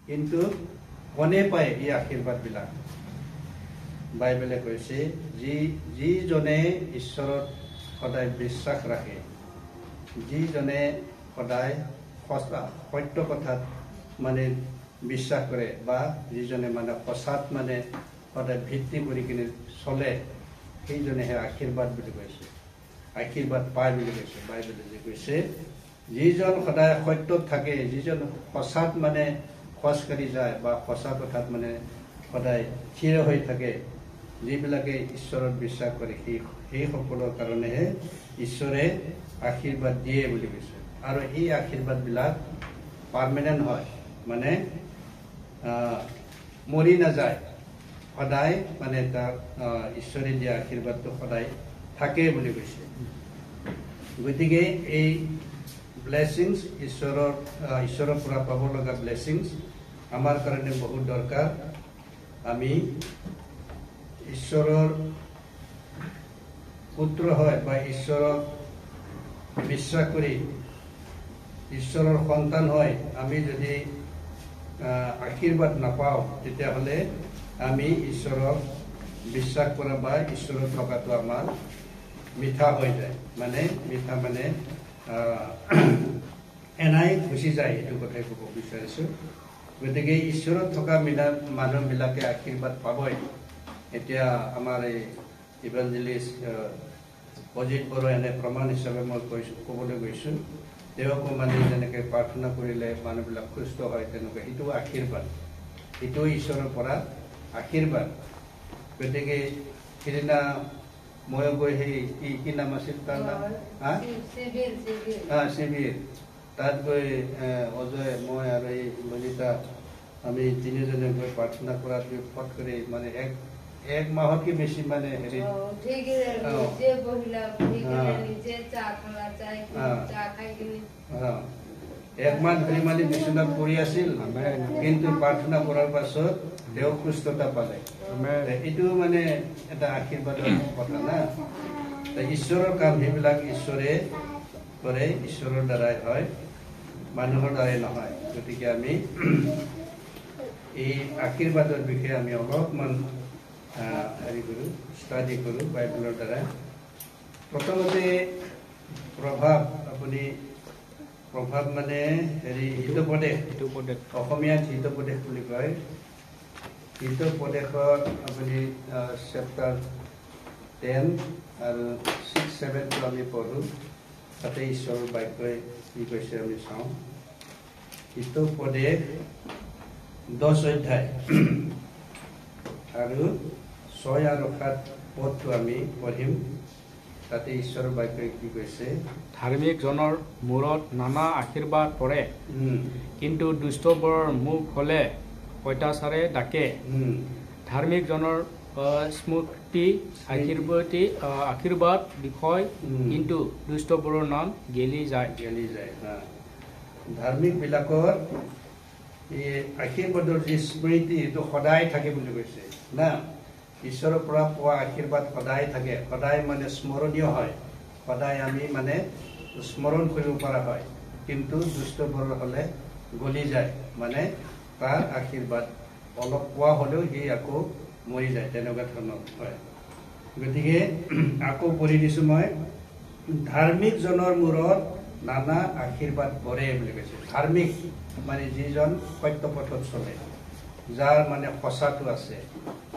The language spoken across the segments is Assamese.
কিন্তু কোনে পায় এই আশীৰ্বাদবিলাক বাইবেলে কৈছে যিজনে ঈশ্বৰত সদায় বিশ্বাস ৰাখে যিজনে সদায় সত্য কথাত মানে বিশ্বাস কৰে বা যিজনে মানে সঁচাত মানে সদায় ভিত্তি কৰি কিনে চলে সেইজনেহে আশীৰ্বাদ বুলি কৈছে আশীৰ্বাদ পায় বুলি কৈছে বাইবেলে যে কৈছে যিজন সদায় সত্যত থাকে যিজন সঁচাত মানে খোজকাঢ়ি যায় বা সঁচা কথাত মানে সদায় থিৰ হৈ থাকে যিবিলাকে ঈশ্বৰত বিশ্বাস কৰে সেই সকলৰ কাৰণেহে ঈশ্বৰে আশীৰ্বাদ দিয়ে বুলি কৈছে আৰু এই আশীৰ্বাদবিলাক পাৰ্মানেণ্ট হয় মানে মৰি নাযায় সদায় মানে তাৰ ঈশ্বৰে দিয়া আশীৰ্বাদটো সদায় থাকে বুলি কৈছে গতিকে এই ব্লেছিংছ ঈশ্বৰৰ পৰা পাব লগা ব্লেছিংছ আমাৰ কাৰণে বহুত দৰকাৰ আমি ঈশ্বৰৰ পুত্ৰ হয় বা ঈশ্বৰক বিশ্বাস কৰি ঈশ্বৰৰ সন্তান হয় আমি যদি আশীৰ্বাদ নাপাওঁ তেতিয়াহ'লে আমি ঈশ্বৰক বিশ্বাস কৰা বা ঈশ্বৰত থকাটো আমাৰ মিঠা হৈ যায় মানে মিঠা মানে এনাই গুচি যায় এইটো কথাই ক'ব বিচাৰিছোঁ গতিকে ঈশ্বৰত থকা মানুহবিলাকে আশীৰ্বাদ পাবই এতিয়া আমাৰ এই ইভাঞ্জেলিষ্ট অজিত বড়ো এনে প্ৰমাণ হিচাপে মই ক'বলৈ গৈছোঁ তেওঁকো মানে যেনেকৈ প্ৰাৰ্থনা কৰিলে মানুহবিলাক সুস্থ হয় তেনেকৈ সেইটো আশীৰ্বাদ সেইটো ঈশ্বৰৰ পৰা আশীৰ্বাদ গতিকে সেইদিনা ময়ো গৈ সেই কি নাম আছিল তাৰ নাম শিবিৰ তাত গৈ অজয় মই আৰু এই ললিতা আমি তিনিজনে গৈ প্ৰাৰ্থনা কৰাটো ফট কৰি মানে এক মাহতকৈ বেছি মানে হেৰি এক মাহ ধৰি মানে বিচনাত পৰি আছিল কিন্তু প্ৰাৰ্থনা কৰাৰ পাছত তেওঁ সুস্থতা পালে এইটো মানে এটা আশীৰ্বাদৰ কথা না ঈশ্বৰৰ কাম সেইবিলাক ঈশ্বৰে কৰে ঈশ্বৰৰ দ্বাৰাই হয় মানুহৰ দ্বাৰাই নহয় গতিকে আমি এই আশীৰ্বাদৰ বিষয়ে আমি অলপমান হেৰি কৰোঁ ষ্টাডি কৰোঁ বাইবেলৰ দ্বাৰা প্ৰথমতে প্ৰভাৱ মানে হেৰি হিতোপদেশ অসমীয়াত হিতোপদেশ বুলি কয় হিতোপদেশত আপুনি চেপ্টাৰ 10 আৰু 6-7টো আমি পঢ়োঁ তাতে ঈশ্বৰৰ বাক্যই কি কৈছে আমি চাওঁ হিতোপদেশ 10 অধ্যায় আৰু 6 আৰু 7 পদটো আমি পঢ়িম তাতে ঈশ্বৰৰ বাক্যই কি কৈছে ধাৰ্মিকজনৰ মূৰত নানা আশীৰ্বাদ পৰে কিন্তু দুষ্টবোৰৰ মুখ হ'লে অত্যাচাৰে ডাকে ধাৰ্মিকজনৰ স্মৃতি আশীৰ্বাদ বিষয় কিন্তু দুষ্টবোৰৰ নাম গেলি যায় ধাৰ্মিকবিলাকৰ এই আশীৰ্বাদৰ যি স্মৃতি এইটো সদায় থাকে বুলি কৈছে না ঈশ্বৰৰ পৰা পোৱা আশীৰ্বাদ সদায় থাকে সদায় মানে স্মৰণীয় হয় সদায় আমি মানে স্মৰণ কৰিব পৰা হয় কিন্তু দুষ্টবোৰ হ'লে গলি যায় মানে তাৰ আশীৰ্বাদ অলপ পোৱা হ'লেও সি আকৌ মৰি যায় তেনেকুৱা ধৰণৰ হয় গতিকে আকৌ পঢ়ি দিছোঁ মই ধাৰ্মিকজনৰ মূৰত নানা আশীৰ্বাদ পৰে বুলি কৈছে ধাৰ্মিক মানে যিজন সত্য পথত চলে যাৰ মানে সঁচাটো আছে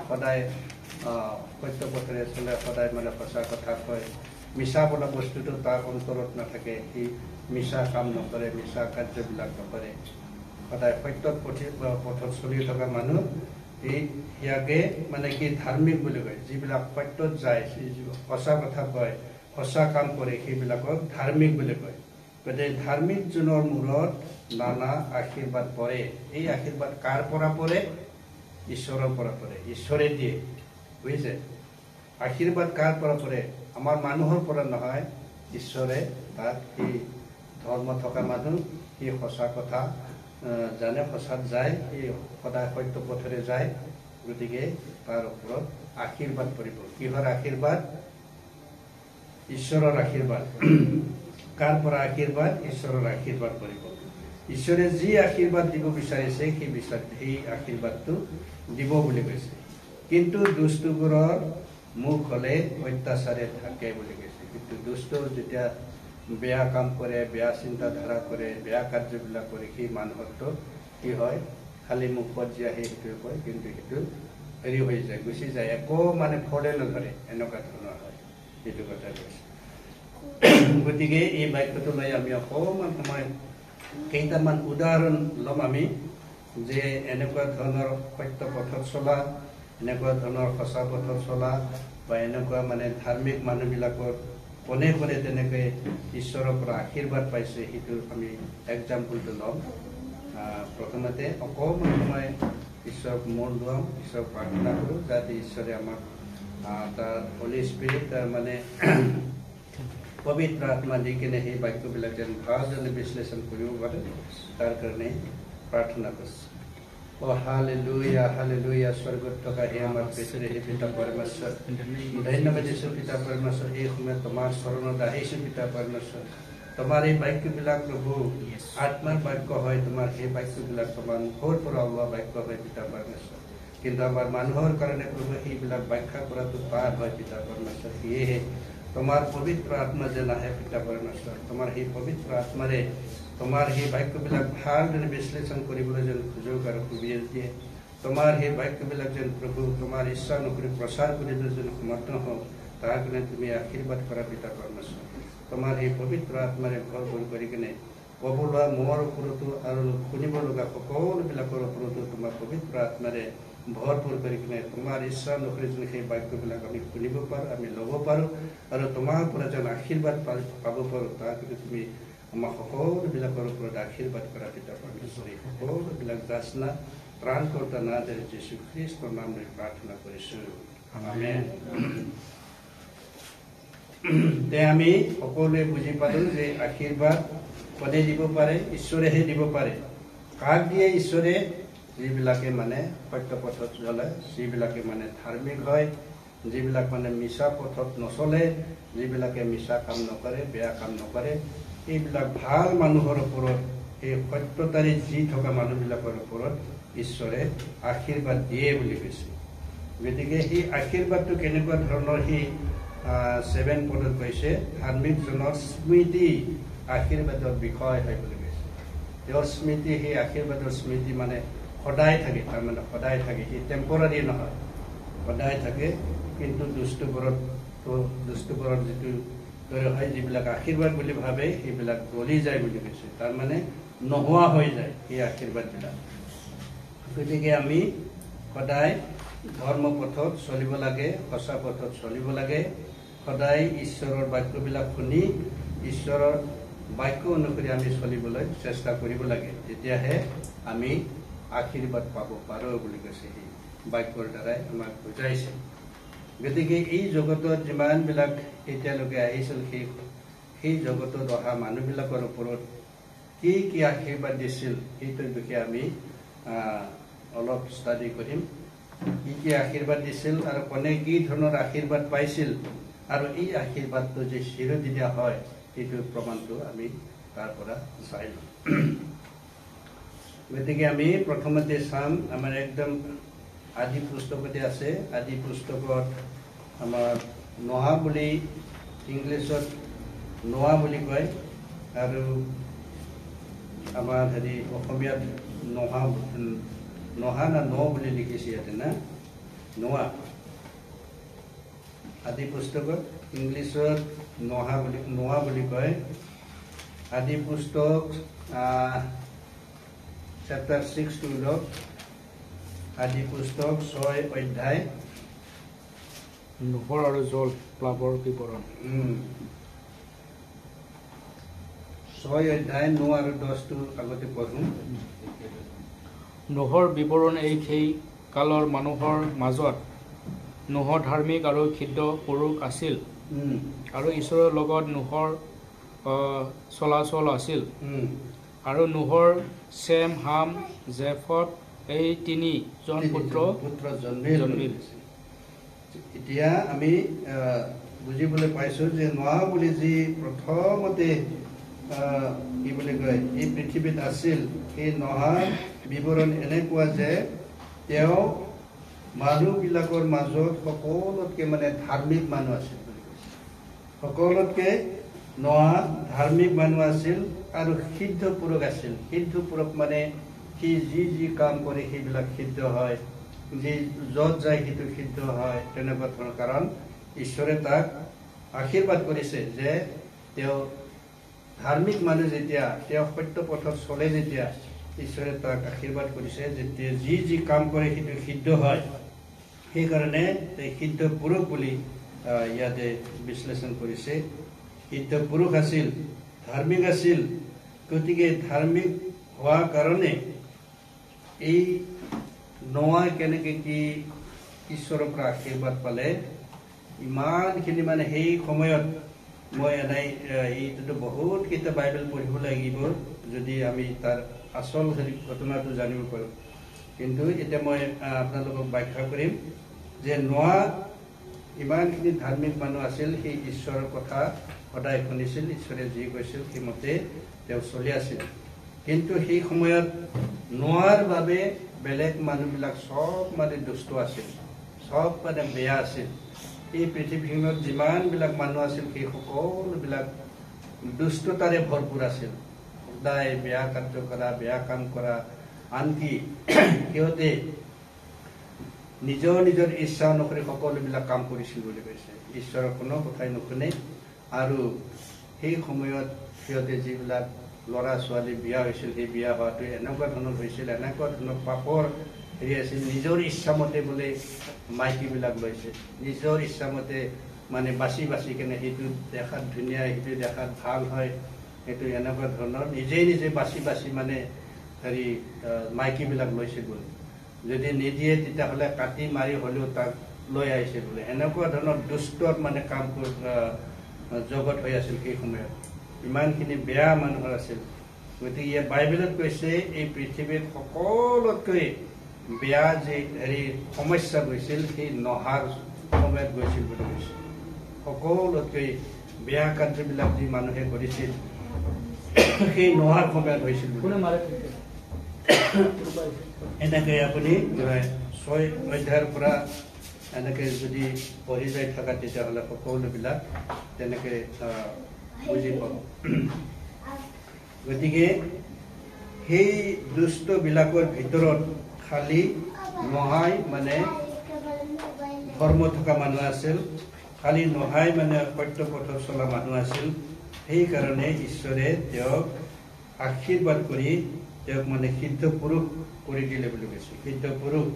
সদায় সত্য পথেৰে চলে সদায় মানে সঁচা কথা কয় মিছা বোলা বস্তুটো তাৰ অন্তৰত নাথাকে সি মিছা কাম নকৰে মিছা কাৰ্যবিলাক নকৰে সদায় সত্যত পথত চলি থকা মানুহ ইয়াকে মানে কি ধাৰ্মিক বুলি কয় যিবিলাক সত্যত যায় সঁচা কথা কয় সঁচা কাম কৰে সেইবিলাকক ধাৰ্মিক বুলি কয় গতিকে ধাৰ্মিকজনৰ মূৰত নানা আশীৰ্বাদ পৰে এই আশীৰ্বাদ কাৰ পৰা পৰে ঈশ্বৰৰ পৰা পৰে ঈশ্বৰে দিয়ে বুজিছে আশীৰ্বাদ কাৰ পৰা পৰে আমাৰ মানুহৰ পৰা নহয় ঈশ্বৰে তাক সেই ধৰ্ম থকা মানুহ সি সঁচা কথা জানে সঁচাত যায় সি সদায় সত্য পথেৰে যায় গতিকে তাৰ ওপৰত আশীৰ্বাদ পৰিব কিহৰ আশীৰ্বাদ ঈশ্বৰৰ আশীৰ্বাদ কাৰ পৰা আশীৰ্বাদ ঈশ্বৰৰ আশীৰ্বাদ পৰিব ঈশ্বৰে যি আশীৰ্বাদ দিব বিচাৰিছে সেই আশীৰ্বাদটো দিব বুলি কৈছে কিন্তু দুষ্টবোৰৰ মুখ হ'লে অত্যাচাৰে থাকে বুলি কৈছে কিন্তু দুষ্ট যেতিয়া বেয়া কাম কৰে বেয়া চিন্তাধাৰা কৰে বেয়া কাৰ্যবিলাক কৰে সেই মানুহৰটো কি হয় খালি মুখত যে আহে সেইটোৱে কয় কিন্তু সেইটো হেৰি হৈ যায় গুচি যায় একো মানে ফলে নধৰে এনেকুৱা ধৰণৰ হয় সেইটো কথা কৈছে গতিকে এই বাক্যটো লৈ আমি অকণমান সময় কেইটামান উদাহৰণ ল'ম আমি যে এনেকুৱা ধৰণৰ সত্য পথত চলা এনেকুৱা ধৰণৰ সঁচা পথত চলা বা এনেকুৱা মানে ধাৰ্মিক মানুহবিলাকৰ কোনে কোনে তেনেকৈ ঈশ্বৰৰ পৰা আশীৰ্বাদ পাইছে সেইটো আমি এক্সাম্পলটো ল'ম প্ৰথমতে অকণমান সময় ঈশ্বৰক মন দুৱাম ঈশ্বৰক প্ৰাৰ্থনা কৰোঁ যাতে ঈশ্বৰে আমাক তাৰ হলি স্পিৰিট তাৰ মানে পবিত্ৰ আত্মা দি কিনে সেই বাক্যবিলাক যেন ভালদৰে বিশ্লেষণ কৰিব পাৰে তাৰ কাৰণে প্ৰাৰ্থনা কৰিছোঁ হালেলুয়া স্বৰ্গত থকা হে আমাৰ পিতা পৰমেশ্বৰ ধন্যবাদ দিছোঁ পিতা পৰমেশ্বৰ এই সময়ত তোমাৰ চৰণত আহিছোঁ পিতা পৰমেশ্বৰ তোমাৰ এই বাক্যবিলাক প্ৰভু আত্মাৰ বাক্য হয় তোমাৰ সেই বাক্যবিলাক তোমাৰ মুখৰ পৰা ওলোৱা বাক্য হয় পিতা পৰমেশ্বৰ কিন্তু আমাৰ মানুহৰ কাৰণে প্ৰভু সেইবিলাক ব্যাখ্যা কৰাটো টান হয় পিতা পৰমেশ্বৰ সেয়েহে তোমাৰ পবিত্ৰ আত্মা যেন আহে পিতা পৰমেশ্বৰ তোমাৰ সেই পবিত্ৰ আত্মাৰে তোমাৰ সেই বাক্যবিলাক ভালদৰে বিশ্লেষণ কৰিবলৈ যেন সুযোগ আৰু সুবিধা দিয়ে তোমাৰ সেই বাক্যবিলাক যেন প্ৰভু তোমাৰ ইচ্ছা অনুসৰি প্ৰচাৰ কৰিবলৈ যেন সমৰ্থ হওঁ তাৰ কাৰণে তুমি আশীৰ্বাদ কৰা পিতা পৰমেশ্বৰ তোমাৰ সেই পবিত্ৰ আত্মাৰে ভৰপূৰ কৰি কিনে ক'ব লোৱা মোৰ ওপৰতো আৰু শুনিব লগা সকলোবিলাকৰ ওপৰতো তোমাৰ পবিত্ৰ আত্মাৰে ভৰপূৰ কৰি কিনে তোমাৰ ইচ্ছা অনুসৰি যেন সেই বাক্যবিলাক আমি শুনিব পাৰোঁ আমি ল'ব পাৰোঁ আৰু তোমাৰ পৰা যেন আশীৰ্বাদ পাব পাৰোঁ তাৰ কাৰণে তুমি আমাৰ সকলোবিলাকৰ ওপৰত আশীৰ্বাদ কৰা পিতা পৰমেশ্বৰ এই সকলোবিলাক যাচনা ত্ৰাণকৰ্তা নামেৰে যীশু খ্ৰীষ্টৰ নামেৰে প্ৰাৰ্থনা কৰিছোঁ আমেন তে আমি সকলোৱে বুজি পালোঁ যে আশীৰ্বাদ কোনে দিব পাৰে ঈশ্বৰেহে দিব পাৰে কাক দিয়ে ঈশ্বৰে যিবিলাকে মানে সত্য পথত চলে যিবিলাকে মানে ধাৰ্মিক হয় যিবিলাক মানে মিছা পথত নচলে যিবিলাকে মিছা কাম নকৰে বেয়া কাম নকৰে এইবিলাক ভাল মানুহৰ ওপৰত এই সত্যতাৰে যি থকা মানুহবিলাকৰ ওপৰত ঈশ্বৰে আশীৰ্বাদ দিয়ে বুলি কৈছে গতিকে সেই আশীৰ্বাদটো কেনেকুৱা ধৰণৰ সেই 7 পদত কৈছে ধাৰ্মিকজনৰ স্মৃতি আশীৰ্বাদৰ বিষয় হয় বুলি কৈছে তেওঁৰ স্মৃতি সেই আশীৰ্বাদৰ স্মৃতি মানে সদায় থাকে তাৰমানে সদায় থাকে সেই টেম্পৰাৰী নহয় সদায় থাকে কিন্তু দুষ্টবোৰত যিটো হয় যিবিলাক আশীৰ্বাদ বুলি ভাবে সেইবিলাক গলি যায় বুলি কৈছে তাৰমানে নোহোৱা হৈ যায় সেই আশীৰ্বাদবিলাক গতিকে আমি সদায় ধৰ্ম পথত চলিব লাগে সঁচা পথত চলিব লাগে সদায় ঈশ্বৰৰ বাক্যবিলাক শুনি ঈশ্বৰৰ বাক্য অনুসৰি আমি চলিবলৈ চেষ্টা কৰিব লাগে তেতিয়াহে আমি আশীৰ্বাদ পাব পাৰোঁ বুলি কৈছে সেই বাক্যৰ দ্বাৰাই আমাক বুজাইছে গতিকে এই জগতত যিমানবিলাক এতিয়ালৈকে আহিছিল সেই জগতত অহা মানুহবিলাকৰ ওপৰত কি কি আশীৰ্বাদ দিছিল সেইটোৰ বিষয়ে আমি অলপ ষ্টাডি কৰিম কি কি আশীৰ্বাদ দিছিল আৰু কোনে কি ধৰণৰ আশীৰ্বাদ পাইছিল আৰু এই আশীৰ্বাদটো যে চিৰদিনীয়া হয় সেইটোৰ প্ৰমাণটো আমি তাৰ পৰা চাই লওঁ গতিকে আমি প্ৰথমতে চাম আমাৰ একদম আদি পুস্তকতে আছে আদি পুস্তকত আমাৰ নোহা বুলি ইংলিছত নোৱা বুলি কয় আৰু আমাৰ হেৰি অসমীয়াত নোহা না ন বুলি লিখিছে ইয়াতে না নোৱা আদি পুস্তকত ইংলিছত নোৱা বুলি কয় আদি পুস্তক চেপ্টাৰ 6 আদি পুস্তক 6 অধ্যায় নোহৰ আৰু জল প্লাৱৰ বিৱৰণ 6 অধ্যায় 9 আৰু 10 আগতে পঢ়োঁ নোহৰ বিৱৰণ এই সেই কালৰ মানুহৰ মাজত নোহ ধাৰ্মিক আৰু ক্ষুদ্ৰ পুৰুষ আছিল আৰু ঈশ্বৰৰ লগত নোহৰ চলাচল আছিল আৰু নোহৰ চেম হাম জেফত এই 3জন পুত্ৰ জন্মিল এতিয়া আমি বুজিবলৈ পাইছোঁ যে নোৱা বুলি যি প্ৰথমতে কি বুলি কয় এই পৃথিৱীত আছিল সেই নহাৰ বিৱৰণ এনেকুৱা যে তেওঁ মানুহবিলাকৰ মাজত সকলোতকৈ মানে ধাৰ্মিক মানুহ আছিল বুলি কৈছে সকলোতকৈ নহা ধাৰ্মিক মানুহ আছিল আৰু সিদ্ধ পুৰুষ আছিল সিদ্ধ পুৰুষ মানে সি যি কাম কৰে সেইবিলাক সিদ্ধ হয় যি য'ত যায় সেইটো সিদ্ধ হয় তেনেকুৱা ধৰণৰ কাৰণ ঈশ্বৰে তাক আশীৰ্বাদ কৰিছে যে তেওঁ ধাৰ্মিক মানুহ যেতিয়া তেওঁ সত্য পথত চলে যেতিয়া ঈশ্বৰে তাক আশীৰ্বাদ কৰিছে যে যি কাম কৰে সেইটো সিদ্ধ হয় সেইকাৰণে সিদ্ধ পুৰুষ বুলি ইয়াতে বিশ্লেষণ কৰিছে সিদ্ধ পুৰুষ আছিল ধাৰ্মিক আছিল গতিকে ধাৰ্মিক হোৱাৰ কাৰণে এই নোৱা কেনেকৈ কি ঈশ্বৰৰ পৰা আশীৰ্বাদ পালে ইমানখিনি মানে সেই সময়ত মই এনেই এইটোতো বহুত কেইটা বাইবেল পঢ়িব লাগিব যদি আমি তাৰ আচল ঘটনাটো জানিব পাৰোঁ কিন্তু এতিয়া মই আপোনালোকক ব্যাখ্যা কৰিম যে নোৱা ইমানখিনি ধাৰ্মিক মানুহ আছিল সেই ঈশ্বৰৰ কথা সদায় শুনিছিল ঈশ্বৰে যি কৈছিল সেইমতে তেওঁ চলি আছিল কিন্তু সেই সময়ত নোৱাৰ বাবে বেলেগ মানুহবিলাক চব মানে দুষ্ট আছিল চব মানে বেয়া আছিল এই পৃথিৱীখনত যিমানবিলাক মানুহ আছিল সেই সকলোবিলাক দুষ্টতাৰে ভৰপূৰ আছিল সদায় বেয়া কাৰ্য কৰা বেয়া কাম কৰা আনকি সিহঁতে নিজৰ ইচ্ছা অনুসৰি সকলোবিলাক কাম কৰিছিল বুলি কৈছে ঈশ্বৰৰ কোনো কথাই নুশুনে আৰু সেই সময়ত সিহঁতে যিবিলাক ল'ৰা ছোৱালী বিয়া হৈছিল সেই বিয়া হোৱাটো এনেকুৱা ধৰণৰ হৈছিল এনেকুৱা ধৰণৰ পাপৰ হেৰি আছিল নিজৰ ইচ্ছামতে বোলে মাইকীবিলাক লৈছে নিজৰ ইচ্ছামতে মানে বাছি কেনে সেইটো দেখাত ধুনীয়া সেইটো দেখাত ভাল হয় সেইটো এনেকুৱা ধৰণৰ নিজে বাছি মানে হেৰি মাইকীবিলাক লৈছে বোলে যদি নিদিয়ে তেতিয়াহ'লে কাটি মাৰি হ'লেও তাক লৈ আহিছে বোলে এনেকুৱা ধৰণৰ দুষ্টৰ মানে কাম জগত হৈ আছিল সেই সময়ত ইমানখিনি বেয়া মানুহৰ আছিল গতিকে ইয়াত বাইবেলত কৈছে এই পৃথিৱীত সকলোতকৈ বেয়া যি হেৰি সমস্যা গৈছিল সেই নহাৰ সময়ত গৈছিল বুলি কৈছে সকলোতকৈ বেয়া কাৰ্যবিলাক যি মানুহে কৰিছিল সেই নহাৰ সময়ত হৈছিল এনেকৈ আপুনি 6 অধ্যায়ৰ পৰা এনেকৈ যদি পঢ়ি যাই থকা তেতিয়াহ'লে সকলোবিলাক তেনেকৈ বুজি পাব গতিকে সেই দুষ্টবিলাকৰ ভিতৰত খালি নহাই মানে ধৰ্ম থকা মানুহ আছিল খালি নহাই মানে সত্য পথত চলা মানুহ আছিল সেইকাৰণে ঈশ্বৰে তেওঁক আশীৰ্বাদ কৰি তেওঁক মানে সিদ্ধ পুৰুষ কৰি দিলে বুলি কৈছে সিদ্ধ পুৰুষ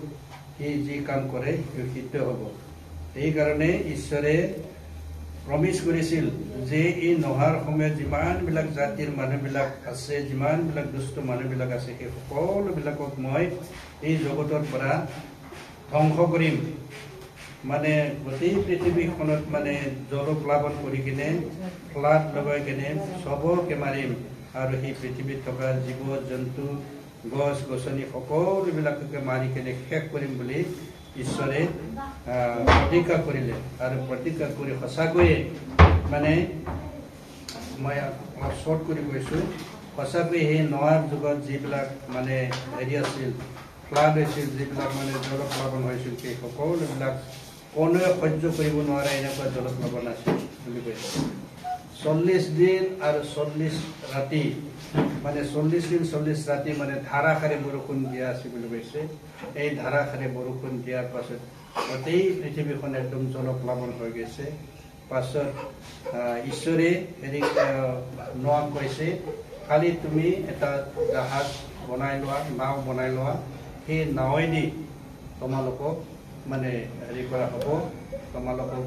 সি যি কাম কৰে সি সিদ্ধ হ'ব সেইকাৰণে ঈশ্বৰে প্ৰমিছ কৰিছিল যে এই নহাৰ সময়ত যিমানবিলাক জাতিৰ মানুহবিলাক আছে যিমানবিলাক দুষ্ট মানুহবিলাক আছে সেই সকলোবিলাকক মই এই জগতৰ পৰা ধ্বংস কৰিম মানে গোটেই পৃথিৱীখনত মানে জলপ্লাৱন কৰি কিনে ফ্লাড লগাই কিনে চবকে মাৰিম আৰু সেই পৃথিৱীত থকা জীৱ জন্তু গছ গছনি সকলোবিলাককে মাৰি কিনে শেষ কৰিম বুলি ঈশ্বৰে প্ৰতিজ্ঞা কৰিলে আৰু প্ৰতিজ্ঞা কৰি সঁচাকৈয়ে মানে মই অলপ শ্বৰ্ট কৰি কৈছোঁ সঁচাকৈয়ে সেই নোৱাৰ যুগত যিবিলাক মানে হেৰি আছিল ফ্লাড হৈছিল যিবিলাক মানে জলপ্লাৱন হৈছিল সেই সকলোবিলাক কোনোৱে সহ্য কৰিব নোৱাৰে এনেকুৱা জলপ্লাৱন আছিল বুলি কৈছে 40 দিন আৰু 40 ৰাতি মানে 40 দিন 40 ৰাতি মানে ধাৰাসাৰে বৰষুণ দিয়া আছে বুলি কৈছে এই ধাৰাসাৰে বৰষুণ দিয়াৰ পাছত গোটেই পৃথিৱীখন একদম জলপ্লাৱন হৈ গৈছে পাছত ঈশ্বৰে হেৰি নোৱাক কৈছে খালি তুমি এটা জাহাজ বনাই লোৱা নাও বনাই লোৱা সেই নাৱেদি তোমালোকক মানে হেৰি কৰা হ'ব তোমালোকক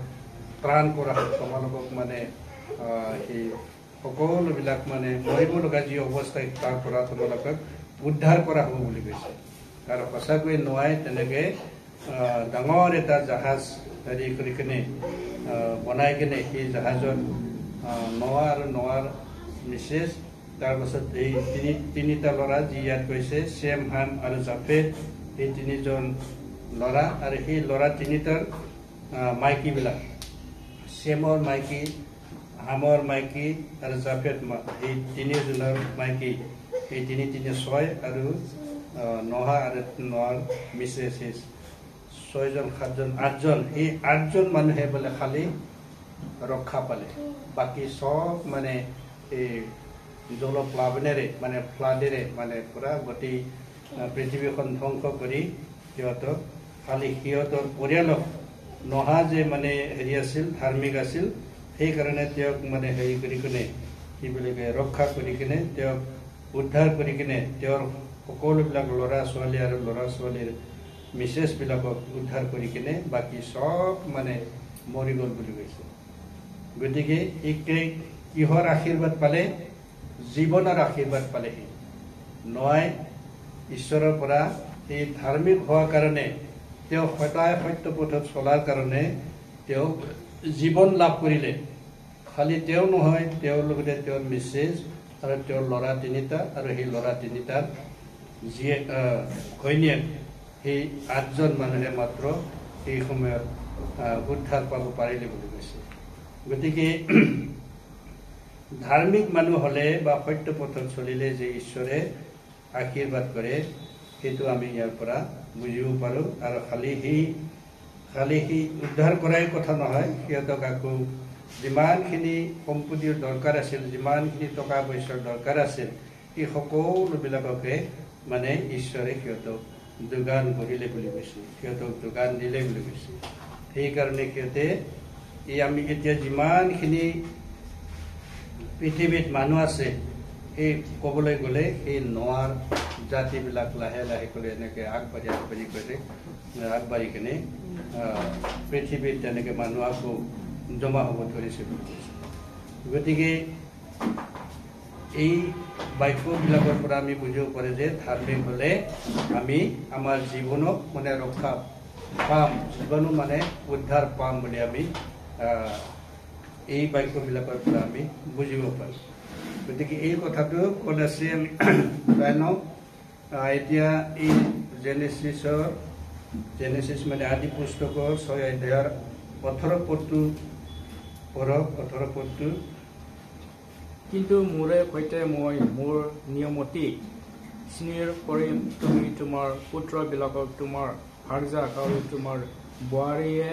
ত্ৰাণ কৰা হ'ব তোমালোকক মানে সেই সকলোবিলাক মানে মৰিব লগা যি অৱস্থা তাৰ পৰা তোমালোকক উদ্ধাৰ কৰা হ'ব বুলি কৈছে আৰু সঁচাকৈ নোৱাই তেনেকৈ ডাঙৰ এটা জাহাজ হেৰি কৰি কিনে বনাই কিনে সেই জাহাজত নোৱা আৰু নোৱাৰ মিছেছ তাৰপাছত এই তিনিটা ল'ৰা যি ইয়াত কৈছে চেম হাম আৰু জাফেদ এই তিনিজন ল'ৰা আৰু সেই ল'ৰা তিনিটাৰ মাইকীবিলাক চেমৰ মাইকী হামৰ মাইকী আৰু জাফেট এই তিনিজনৰ মাইকী এই তিনি 6 আৰু নহা আৰু নোৱাৰ মিছেছ 6জন 7জন 8জন এই 8জন মানুহে বোলে খালি ৰক্ষা পালে বাকী সব মানে এই জলপ্লাৱনেৰে মানে ফ্লাডেৰে মানে পুৰা গোটেই পৃথিৱীখন ধ্বংস কৰি সিহঁতক খালি সিহঁতৰ পৰিয়ালক নহা যে মানে হেৰি আছিল ধাৰ্মিক আছিল সেইকাৰণে তেওঁক মানে হেৰি কৰি কিনে কি বুলি কয় ৰক্ষা কৰি কিনে তেওঁক উদ্ধাৰ কৰি কিনে তেওঁৰ সকলোবিলাক ল'ৰা ছোৱালী আৰু ল'ৰা ছোৱালীৰ মিছেছবিলাকক উদ্ধাৰ কৰি কিনে বাকী সব মানে মৰি গ'ল বুলি কৈছে গতিকে কিহৰ আশীৰ্বাদ পালে জীৱনৰ আশীৰ্বাদ পালেহি নয় ঈশ্বৰৰ পৰা এই ধাৰ্মিক হোৱাৰ কাৰণে তেওঁ সদায় সত্য পথত চলাৰ কাৰণে তেওঁ জীৱন লাভ কৰিলে খালি তেওঁ নহয় তেওঁৰ লগতে তেওঁৰ মিছেছ আৰু তেওঁৰ ল'ৰা 3টা আৰু সেই ল'ৰা 3টাৰ যিয়ে ঘৈণীয়েক সেই 8জন মানুহে মাত্ৰ এই সময়ত উদ্ধাৰ পাব পাৰিলে বুলি কৈছে গতিকে ধাৰ্মিক মানুহ হ'লে বা সত্য পথত চলিলে যে ঈশ্বৰে আশীৰ্বাদ কৰে সেইটো আমি ইয়াৰ পৰা বুজিব পাৰোঁ আৰু খালি সেই উদ্ধাৰ কৰাই কথা নহয় সিহঁতক আকৌ যিমানখিনি সম্পত্তিৰ দৰকাৰ আছিল যিমানখিনি টকা পইচাৰ দৰকাৰ আছিল এই সকলোবিলাককে মানে ঈশ্বৰে সিহঁতক যোগান কৰিলে বুলি কৈছে সিহঁতক যোগান দিলে বুলি কৈছে সেইকাৰণে সিহঁতে এই আমি এতিয়া যিমানখিনি পৃথিৱীত মানুহ আছে সেই ক'বলৈ গ'লে সেই নোৱাৰ জাতিবিলাক লাহে লাহে কৰি এনেকৈ আগবাঢ়ি কিনে পৃথিৱীত তেনেকৈ মানুহ আকৌ জমা হ'ব ধৰিছে বুলি কৈছে গতিকে এই বাক্যবিলাকৰ পৰা আমি বুজিব পাৰোঁ যে ধাৰ্মিক হ'লে আমি আমাৰ জীৱনক মানে ৰক্ষা পাম জীৱনো মানে উদ্ধাৰ পাম বুলি আমি এই বাক্যবিলাকৰ পৰা আমি বুজিব পাৰোঁ গতিকে এই কথাটো ক'ত আছে আমি চাই লওঁ এতিয়া এই জেনেচিছ মানে আদি পুস্তকৰ 6 অধ্যায়ৰ 18 পদটো পঢ়ক 18 পদটো কিন্তু মোৰে সৈতে মই মোৰ নিয়মতি স্নেহ কৰিম তুমি তোমাৰ পুত্ৰবিলাকক তোমাৰ ভাৰ্যাক আৰু তোমাৰ বোৱাৰীয়ে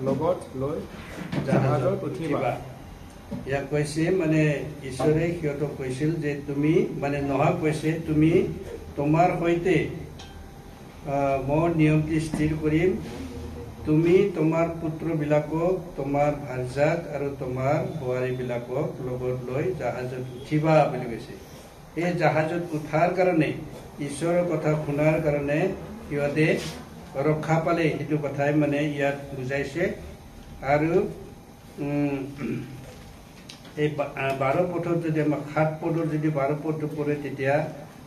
লগত লৈ জাহাজত উঠিবা ইয়াক কৈছে মানে ঈশ্বৰে সিহঁতক কৈছিল যে তুমি মানে নহক কৈছে তুমি তোমাৰ সৈতে মোৰ নিয়মটি স্থিৰ কৰিম তুমি তোমাৰ পুত্ৰবিলাকক তোমাৰ ভাৰ্যাক আৰু তোমাৰ বোৱাৰীবিলাকক লগত লৈ জাহাজত উঠিবা বুলি কৈছে এই জাহাজত উঠাৰ কাৰণে ঈশ্বৰৰ কথা শুনাৰ কাৰণে সিহঁতে ৰক্ষা পালে সেইটো কথাই মানে ইয়াত বুজাইছে আৰু এই 12 পদত যদি আমাক 7 পদৰ যদি 12 পদটো পঢ়ে তেতিয়া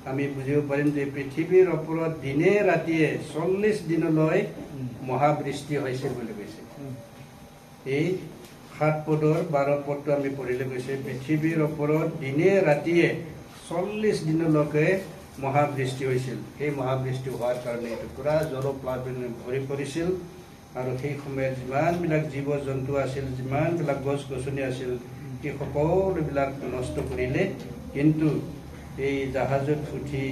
আমি বুজিব পাৰিম যে পৃথিৱীৰ ওপৰত দিনে ৰাতিয়ে 40 দিনলৈ মহাবৃষ্টি হৈছিল বুলি কৈছে এই 7 পদৰ 12 পদটো আমি পঢ়িলে কৈছে পৃথিৱীৰ ওপৰত দিনে ৰাতিয়ে 40 দিনলৈকে মহাবৃষ্টি হৈছিল সেই মহাবৃষ্টি হোৱাৰ কাৰণে এইটো পুৰা জলপ্লাৱনে ভৰি পৰিছিল আৰু সেই সময়ত যিমানবিলাক জীৱ জন্তু আছিল যিমানবিলাক গছ গছনি আছিল সেই সকলোবিলাক নষ্ট কৰিলে কিন্তু এই জাহাজত উঠি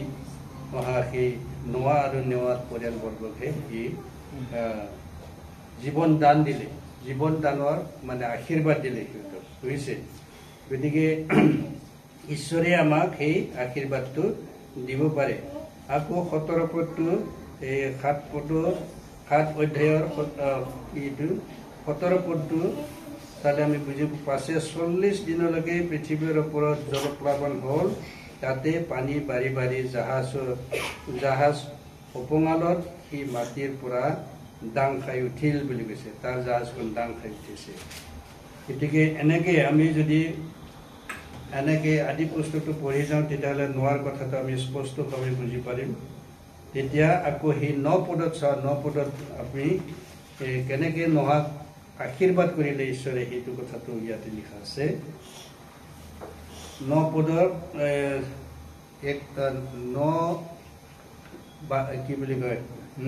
অহা সেই নোৱা আৰু নেৱাত পৰিয়ালবৰ্গকে ই জীৱন দান দিলে জীৱন দানৰ মানে আশীৰ্বাদ দিলে সিহঁতক বুজিছে গতিকে ঈশ্বৰে আমাক সেই আশীৰ্বাদটো দিব পাৰে আকৌ 17 পদটো এই 7 অধ্যায়ৰ 17 পদটো তাহলে আমি বুজিব পাছে 40 দিনলৈকে পৃথিৱীৰ ওপৰত জলপ্লাৱন হ'ল তাতে পানী বাঢ়ি বাঢ়ি জাহাজ উপঙালত সি মাটিৰ পৰা ডাং খাই উঠিল বুলি কৈছে তাৰ জাহাজখন ডাং খাই উঠিছে গতিকে এনেকে আমি যদি এনেকে আদি পুস্তকটো পঢ়ি যাওঁ তেতিয়াহ'লে নোৱাৰ কথাটো আমি স্পষ্টভাৱে বুজি পাৰিম তেতিয়া আকৌ সেই 9 পদত চাওঁ 9 পদত আপুনি কেনেকে নোহাক আশীৰ্বাদ কৰিলে ঈশ্বৰে সেইটো কথাটো ইয়াতে লিখা আছে 9 পদৰ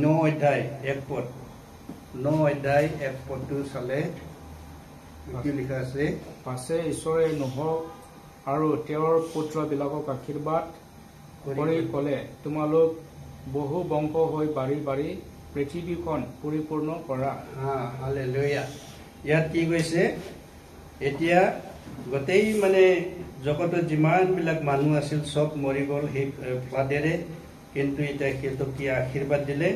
9 অধ্যায় 1 পদ 9 অধ্যায় 1 পদটো চালে কি লিখা আছে? পাছে ঈশ্বৰে নোহক আৰু তেওঁৰ পুত্ৰবিলাকক আশীৰ্বাদ কৰি ক'লে, তোমালোক বহু বংশ হৈ বাঢ়ি বাঢ়ি পৃথিৱীখন পৰিপূৰ্ণ কৰা। হালেলুয়া। ইয়াত কি কৈছে? এতিয়া গোটেই মানে জগতত যিমানবিলাক মানুহ আছিল চব মৰি গ'ল সেই ফ্লাডেৰে, কিন্তু এতিয়া সিহঁতক কি আশীৰ্বাদ দিলে?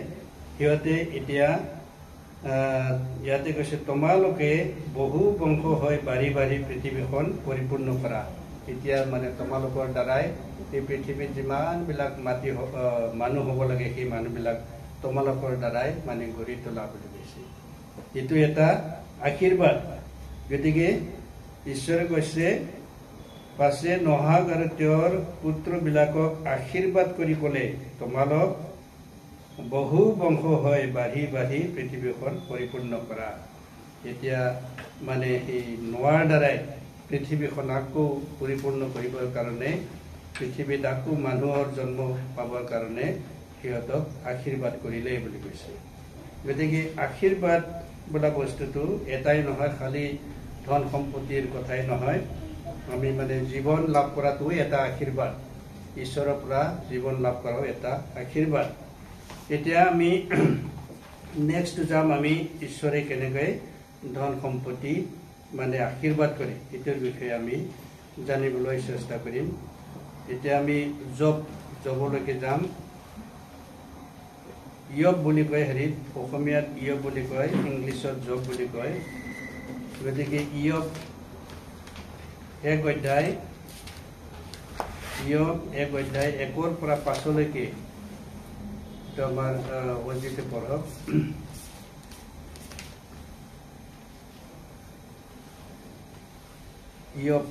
সিহঁতে এতিয়া ইয়াতে কৈছে তোমালোকে বহু বংশ হৈ বাঢ়ি বাঢ়ি পৃথিৱীখন পৰিপূৰ্ণ কৰা। এতিয়া মানে তোমালোকৰ দ্বাৰাই এই পৃথিৱীত যিমানবিলাক মানুহ হ'ব লাগে সেই মানুহবিলাক তোমালোকৰ দ্বাৰাই মানে গঢ়ি তোলা বুলি কৈছে। এইটো এটা আশীৰ্বাদ। গতিকে ঈশ্বৰে কৈছে পাছে নোহক আৰু তেওঁৰ পুত্ৰবিলাকক আশীৰ্বাদ কৰি ক'লে, তোমালোক বহু বংশ হৈ বাঢ়ি বাঢ়ি পৃথিৱীখন পৰিপূৰ্ণ কৰা। এতিয়া মানে এই নোৱাৰ দ্বাৰাই পৃথিৱীখন আকৌ পৰিপূৰ্ণ কৰিবৰ কাৰণে, পৃথিৱীত আকৌ মানুহৰ জন্ম পাবৰ কাৰণে সিহঁতক আশীৰ্বাদ কৰিলে বুলি কৈছে। গতিকে আশীৰ্বাদ বোলা বস্তুটো এটাই নহয়, খালি ধন সম্পত্তিৰ কথাই নহয়, আমি মানে জীৱন লাভ কৰাটো এটা আশীৰ্বাদ। ঈশ্বৰৰ পৰা জীৱন লাভ কৰাও এটা আশীৰ্বাদ। এতিয়া আমি নেক্সট যাম, আমি ঈশ্বৰে কেনেকৈ ধন সম্পত্তি মানে আশীৰ্বাদ কৰে এইটোৰ বিষয়ে আমি জানিবলৈ চেষ্টা কৰিম। এতিয়া আমি জবলৈকে যাম। ইয়ব বুলি কয়, হেৰিত অসমীয়াত ইয়ব বুলি কয়, ইংলিছত জব বুলি কয়। গতিকে ইয়ব 1 অধ্যায় 1-ৰ পৰা 5লৈকে আমাৰ অজিতে পঢ়ক। ইয়ব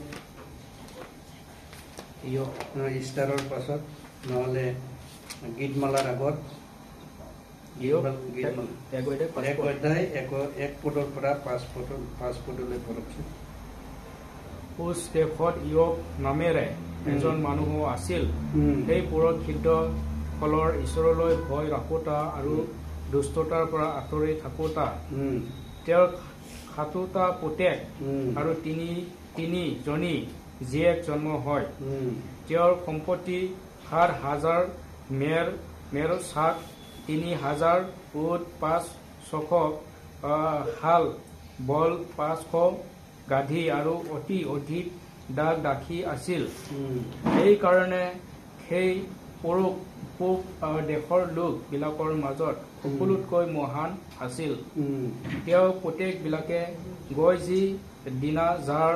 ইষ্টাৰৰ পাছত নহ'লে গীতমালাৰ আগত 1 অধ্যায় 1 পদৰ পৰা 5 পদলৈ পঢ়কচোন। উচ দেশত ইয়ব নামেৰে এজন মানুহ আছিল। সেই পুৰোহিত সকলৰ ঈশ্বৰলৈ ভয় ৰাখোতা আৰু দুষ্টতাৰ পৰা আঁতৰি থাকোতা, তেওঁৰ 7টা পুতেক আৰু তিনিজনী জীয়েক জন্ম হয়। তেওঁৰ সম্পত্তি 7,000 মেৰ শাক, 3,000 উট, 500 হাল, বল 500 গাধী আৰু অতি অধিক দাগ দাখি আছিল। সেইকাৰণে সেই পূব দেশৰ লোকবিলাকৰ মাজত সকলোতকৈ মহান আছিল। তেওঁ পুতেকবিলাকে গৈ যি দিনা যাৰ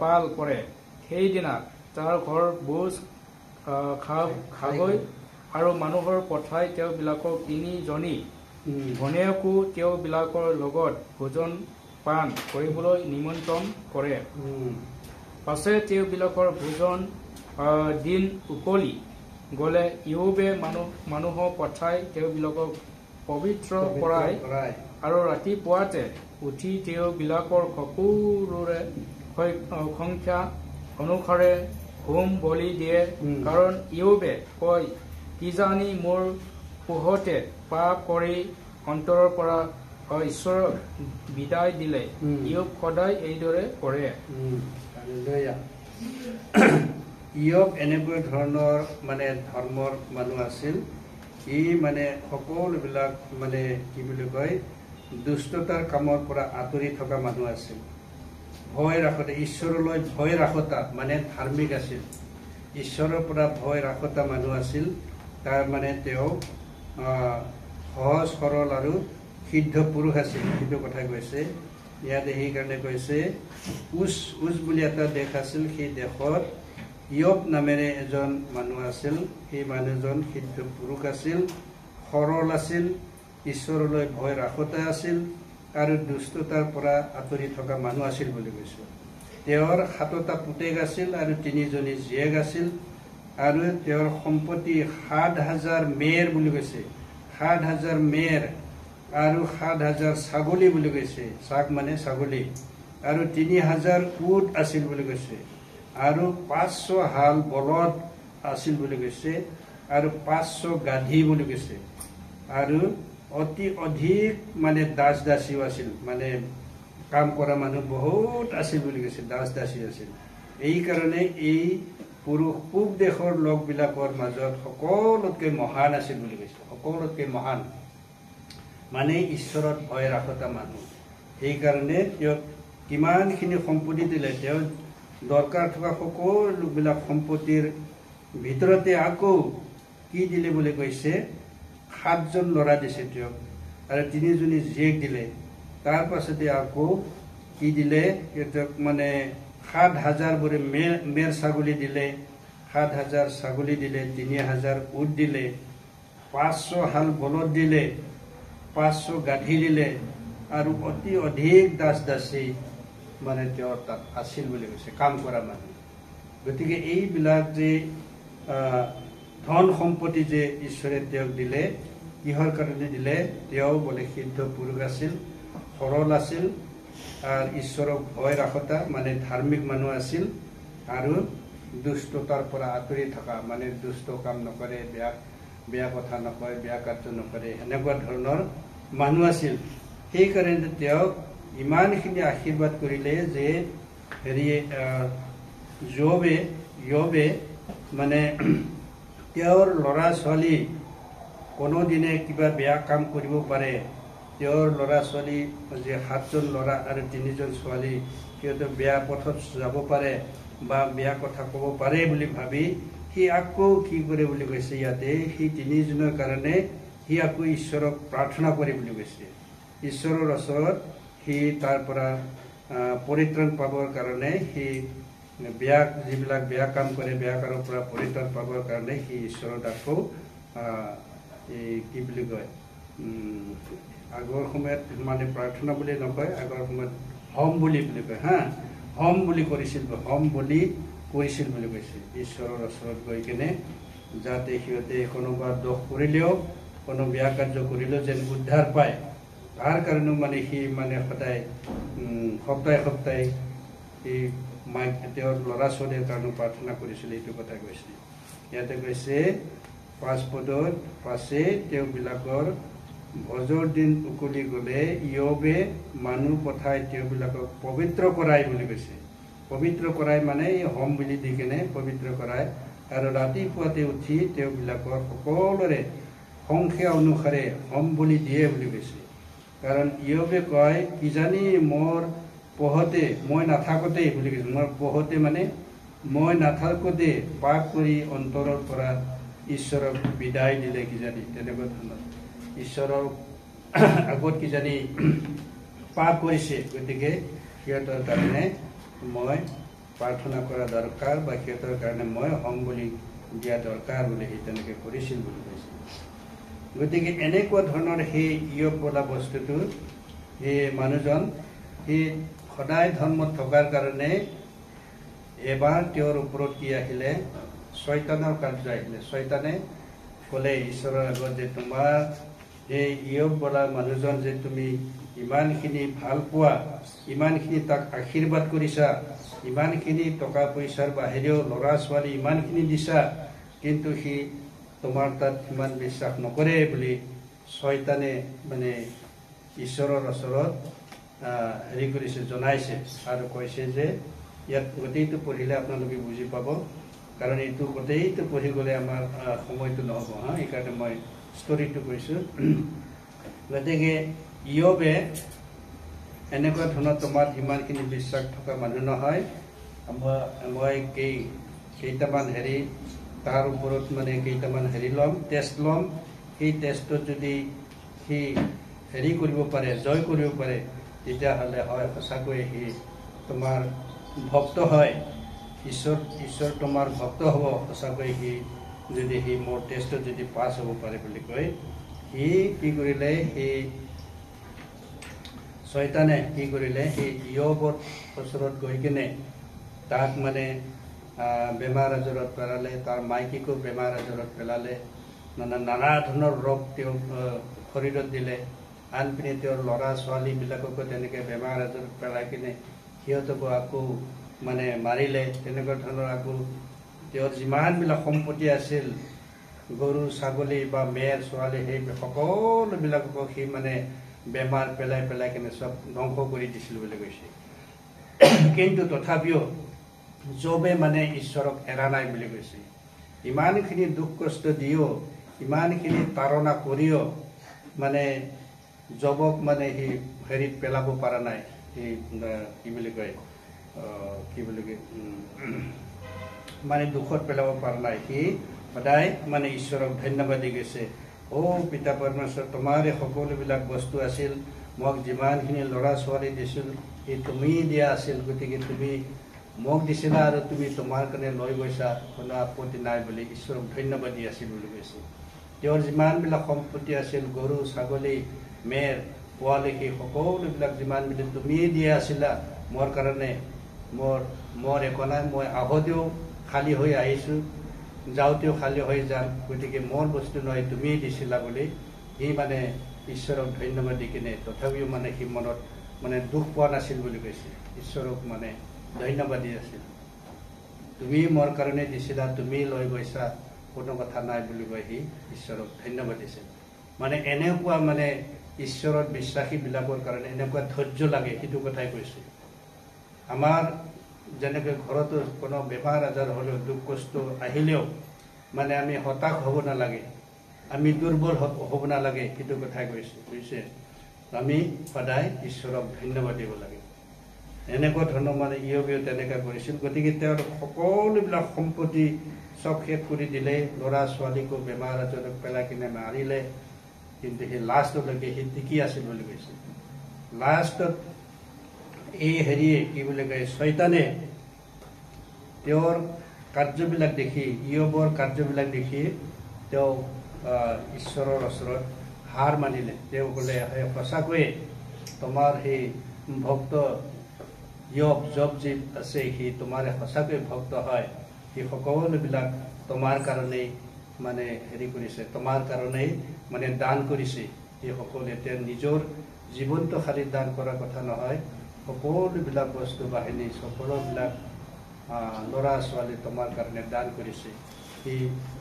পাল পৰে সেইদিনা তাৰ ঘৰ বোজ খাগৈ, আৰু মানুহৰ পঠাই তেওঁবিলাকক 3জনী ভনীয়েকো তেওঁবিলাকৰ লগত ভোজন পান কৰিবলৈ নিমন্ত্ৰণ কৰে। পাছে তেওঁবিলাকৰ ভোজন দিন উকলি গ'লে ইয়বে মানুহক পঠাই তেওঁবিলাকক পবিত্ৰ কৰাই, আৰু ৰাতিপুৱাতে উঠি তেওঁবিলাকৰ সকলোৰে সংখ্যা অনুসাৰে হোম বলি দিয়ে। কাৰণ ইয়বে কয়, কিজানি মোৰ পোহতে পাপ কৰি অন্তৰৰ পৰা ঈশ্বৰক বিদায় দিলে। ইয়ব সদায় এইদৰে কৰে। ইয়ব এনেকুৱা ধৰণৰ মানে ধৰ্মৰ মানুহ আছিল। ই মানে সকলোবিলাক মানে কি বুলি কয়, দুষ্টতাৰ কামৰ পৰা আঁতৰি থকা মানুহ আছিল। ভয় ৰাখোতা, ঈশ্বৰলৈ ভয় ৰাখোতা মানে ধাৰ্মিক আছিল। ঈশ্বৰৰ পৰা ভয় ৰাখোতা মানুহ আছিল। তাৰ মানে তেওঁ সহজ সৰল আৰু সিদ্ধ পুৰুষ আছিল, সেইটো কথা কৈছে ইয়াতে। সেইকাৰণে কৈছে উচ বুলি এটা দেশ আছিল, সেই দেশত ইয়ব নামেৰে এজন মানুহ আছিল। সেই মানুহজন সিদ্ধ পুৰুষ আছিল, সৰল আছিল, ঈশ্বৰলৈ ভয় ৰাখোতা আছিল আৰু দুষ্টতাৰ পৰা আঁতৰি থকা মানুহ আছিল বুলি কৈছে। তেওঁৰ 7টা পুতেক আছিল আৰু 3জনী জীয়েক আছিল, আৰু তেওঁৰ সম্পত্তি 7,000 মেৰ বুলি কৈছে। 7,000 মেৰ আৰু 7,000 ছাগলী বুলি কৈছে, চাক মানে ছাগলী, আৰু 3,000 উট আছিল বুলি কৈছে, আৰু 500 হাল বলদ আছিল বুলি কৈছে, আৰু 500 গাধী বুলি কৈছে, আৰু অতি অধিক মানে দাস দাসীও আছিল, মানে কাম কৰা মানুহ বহুত আছিল বুলি কৈছে, দাস দাসী আছিল। এই কাৰণে এই পুৰুষ পূব দেশৰ লোকবিলাকৰ মাজত সকলোতকৈ মহান আছিল বুলি কৈছে, সকলোতকৈ মহান মানে ঈশ্বৰত ভয় ৰাখতা মানুহ। সেইকাৰণে তেওঁক কিমানখিনি সম্পত্তি দিলে, তেওঁ দৰকাৰ থকা সকলোবিলাক সম্পত্তিৰ ভিতৰতে আকৌ কি দিলে বুলি কৈছে, 7জন ল'ৰা দিছে তেওঁক আৰু 3জনী জীয়েক দিলে। তাৰ পাছতে আকৌ কি দিলে, তেওঁক মানে 7,000 বোৰে মেৰ ছাগলী দিলে, 7,000 ছাগলী দিলে, 3,000 উট দিলে, 500 হাল বলদ দিলে, 500 গাধী দিলে আৰু অতি অধিক দাস দাসী মানে তেওঁৰ তাত আছিল বুলি কৈছে, কাম কৰা মানুহ। গতিকে এইবিলাক যে ধন সম্পত্তি যে ঈশ্বৰে তেওঁক দিলে, কিহৰ কাৰণে দিলে? তেওঁ বোলে সিদ্ধ পুৰুষ আছিল, সৰল আছিল আৰু ঈশ্বৰক ভয় ৰাখতা মানে ধাৰ্মিক মানুহ আছিল আৰু দুষ্টতাৰ পৰা আঁতৰি থকা, মানে দুষ্ট কাম নকৰে, বেয়া কথা নকয়, বেয়া কাৰ্য নকৰে, এনেকুৱা ধৰণৰ মানুহ আছিল। সেইকাৰণে তেওঁক ইমানখিনি আশীৰ্বাদ কৰিলে যে য়োবে মানে তেওঁৰ ল'ৰা ছোৱালী কোনোদিনে কিবা বেয়া কাম কৰিব পাৰে, তেওঁৰ ল'ৰা ছোৱালী যে 7জন ল'ৰা আৰু 3জন ছোৱালী সিহঁতে বেয়া পথত যাব পাৰে বা বেয়া কথা ক'ব পাৰে বুলি ভাবি সি আকৌ কি কৰে বুলি কৈছে, ইয়াতে সি 3জনৰ কাৰণে সি আকৌ ঈশ্বৰক প্ৰাৰ্থনা কৰে বুলি কৈছে। ঈশ্বৰৰ ওচৰত সি তাৰ পৰা পৰিত্ৰাণ পাবৰ কাৰণে সি যিবিলাক বেয়া কাম কৰে, বেয়া কামৰ পৰা পৰিত্ৰাণ পাবৰ কাৰণে সি ঈশ্বৰত আকৌ কি বুলি কয়, আগৰ সময়ত মানে প্ৰাৰ্থনা বুলি নকয়, আগৰ সময়ত হোম বুলি কয়, হোম বুলি কৰিছিল বুলি কৈছে। ঈশ্বৰৰ ওচৰত গৈ কিনে যাতে সিহঁতে কোনোবা দোষ কৰিলেও, কোনো বেয়া কাৰ্য কৰিলেও যেন উদ্ধাৰ পায়, তাৰ কাৰণেও মানে সি মানে সপ্তাহে সি তেওঁৰ ল'ৰা ছোৱালীৰ কাৰণে প্ৰাৰ্থনা কৰিছিল। এইটো কথা কৈছে। ইয়াতে কৈছে 5 পদত, পাছে তেওঁবিলাকৰ ভোজৰ দিন উকলি গ'লে য়োবে মানুহ পঠাই তেওঁবিলাকক পবিত্ৰ কৰাই বুলি কৈছে। পবিত্ৰ কৰাই মানে হোম বুলি দি কেনে পবিত্ৰ কৰাই আৰু ৰাতিপুৱাতে উঠি তেওঁবিলাকৰ সকলোৰে সংখ্যা অনুসাৰে হোম বুলি দিয়ে বুলি কৈছে। কাৰণ য়োবে কয়, কিজানি মোৰ পহতে মই নাথাকোঁতেই বুলি কৈছে, মোৰ পহতে মানে মই নাথাকোঁতে পাপ কৰি অন্তৰৰ পৰা ঈশ্বৰক বিদায় দিলে কিজানি, তেনেকুৱা ধৰণৰ ঈশ্বৰৰ আগত কিজানি পাপ কৰিছে। গতিকে সিহঁতৰ কাৰণে মই প্ৰাৰ্থনা কৰা দৰকাৰ বা সিহঁতৰ কাৰণে মই হোম বুলি দিয়া দৰকাৰ বুলি সি তেনেকৈ কৰিছিল বুলি কৈছে। গতিকে এনেকুৱা ধৰণৰ সেই য়োব বোলা বস্তুটো, সেই মানুহজন সি সদায় ধৰ্মত থকাৰ কাৰণে এবাৰ তেওঁৰ ওপৰত কি আহিলে, শয়তানৰ কাৰ্য আহিলে। শয়তানে ক'লে ঈশ্বৰৰ আগত যে তোমাৰ এই য়োব বোলা মানুহজন যে তুমি ইমানখিনি ভাল পোৱা, ইমানখিনি তাক আশীৰ্বাদ কৰিছা, ইমানখিনি টকা পইচাৰ বাহিৰেও ল'ৰা ছোৱালী ইমানখিনি দিছা, কিন্তু সি তোমাৰ তাত ইমান বিশ্বাস নকৰে বুলি শয়তানে মানে ঈশ্বৰৰ ওচৰত কৰিছে, জনাইছে আৰু কৈছে যে ইয়াত গোটেইটো পঢ়িলে আপোনালোকে বুজি পাব, কাৰণ এইটো গোটেইটো পঢ়ি গ'লে আমাৰ সময়টো নহ'ব। সেইকাৰণে মই ষ্টৰিটো কৈছোঁ। গতিকে য়োবে এনেকুৱা ধৰণৰ তোমাৰ ইমানখিনি বিশ্বাস থকা মানুহ নহয়। মই কেইটামান তাৰ ওপৰত মানে কেইটামান ল'ম, টেষ্ট ল'ম। সেই টেষ্টত যদি সি কৰিব পাৰে, জয় কৰিব পাৰে, তেতিয়াহ'লে হয় সঁচাকৈ সি তোমাৰ ভক্ত হয়, ঈশ্বৰ তোমাৰ ভক্ত হ'ব সঁচাকৈ সি, যদি সি মোৰ টেষ্টত যদি পাছ হ'ব পাৰে বুলি কয়। সি কি কৰিলে, সেই শয়তানে কি কৰিলে, সেই য়োবৰ ওচৰত গৈ কিনে তাক মানে বেমাৰ আজাৰত পেলালে, তাৰ মাইকীকো বেমাৰ আজাৰত পেলালে, নানা ধৰণৰ ৰোগ তেওঁ শৰীৰত দিলে। আনপিনে তেওঁৰ ল'ৰা ছোৱালীবিলাককো তেনেকৈ বেমাৰ আজাৰত পেলাই কিনে সিহঁতকো আকৌ মানে মাৰিলে। তেনেকুৱা ধৰণৰ আকৌ তেওঁৰ যিমানবিলাক সম্পত্তি আছিল, গৰু ছাগলী বা মেৰ ছোৱালী সেই সকলোবিলাকক সি মানে বেমাৰ পেলাই পেলাই কেনে চব ধ্বংস কৰি দিছিল বুলি কৈছে। কিন্তু তথাপিও জবে মানে ঈশ্বৰক এৰা নাই বুলি কৈছে। ইমানখিনি দুখ কষ্ট দিও, ইমানখিনি তাৰণা কৰিও মানে জবক মানে সি হেৰিত পেলাব পৰা নাই। সি কি বুলি কয় মানে দুখত পেলাব পৰা নাই। সি সদায় মানে ঈশ্বৰক ধন্যবাদ দি গৈছে। পিতা পৰমেশ্বৰ, তোমাৰে সকলোবিলাক বস্তু আছিল, মোক যিমানখিনি ল'ৰা ছোৱালী দিছিল এই তুমি দিয়া আছিল, গতিকে তুমি মোক দিছিলা আৰু তুমি তোমাৰ কাৰণে লৈ গৈছা, কোনো আপত্তি নাই বুলি ঈশ্বৰক ধন্যবাদ দি আছিল বুলি কৈছে। তেওঁৰ যিমানবিলাক সম্পত্তি আছিল, গৰু ছাগলী মেৰ পোৱালি, সেই সকলোবিলাক যিমানবিলাক তুমিয়ে দিয়া আছিলা মোৰ কাৰণে, মোৰ একো নাই, মই আহোঁতেও খালী হৈ আহিছোঁ, যাওঁতেও খালী হৈ যাম, গতিকে মোৰ বস্তু নহয়, তুমিয়ে দিছিলা বুলি সি মানে ঈশ্বৰক ধন্যবাদ দি কিনে তথাপিও মানে সি মনত মানে দুখ পোৱা নাছিল বুলি কৈছে। ঈশ্বৰক মানে ধন্যবাদ দি আছিল। তুমি মোৰ কাৰণে দিছিলা, তুমি লৈ গৈছা, কোনো কথা নাই বুলি কৈ সি ঈশ্বৰক ধন্যবাদ দিছিল। মানে এনেকুৱা মানে ঈশ্বৰত বিশ্বাসীবিলাকৰ কাৰণে এনেকুৱা ধৈৰ্য লাগে, সেইটো কথাই কৈছে। আমাৰ যেনেকৈ ঘৰতো কোনো বেমাৰ আজাৰ হ'লেও দুখ কষ্ট আহিলেও মানে আমি হতাশ হ'ব নালাগে, আমি দুৰ্বল হ'ব নালাগে, সেইটো কথাই কৈছে বুজিছে। আমি সদায় ঈশ্বৰক ধন্যবাদ দিব লাগে। এনেকুৱা ধৰণৰ মানে ইয়বেও তেনেকৈ কৰিছিল। গতিকে তেওঁৰ সকলোবিলাক সম্পত্তি চব শেষ কৰি দিলে, ল'ৰা ছোৱালীকো বেমাৰ আজাৰত পেলাই কিনে মাৰিলে, কিন্তু সেই লাষ্টলৈকে সি টিকি আছিল বুলি কৈছে। লাষ্টত এই হেৰিয়ে কি বুলি কয়, শয়তানে তেওঁৰ কাৰ্যবিলাক দেখি, ইয়বৰ কাৰ্যবিলাক দেখি তেওঁ ঈশ্বৰৰ ওচৰত হাৰ মানিলে। তেওঁ ক'লে, সঁচাকৈয়ে তোমাৰ সেই ভক্ত জব যি আছে, সি তোমাৰ সঁচাকৈ ভক্ত হয়, সি সকলোবিলাক তোমাৰ কাৰণেই মানে হেৰি কৰিছে, তোমাৰ কাৰণেই মানে দান কৰিছে। সি সকলোৱে তেওঁ নিজৰ জীৱনটো খালি দান কৰাৰ কথা নহয়, সকলোবিলাক বস্তু বাহিনী, সকলোবিলাক ল'ৰা ছোৱালী তোমাৰ কাৰণে দান কৰিছে। সি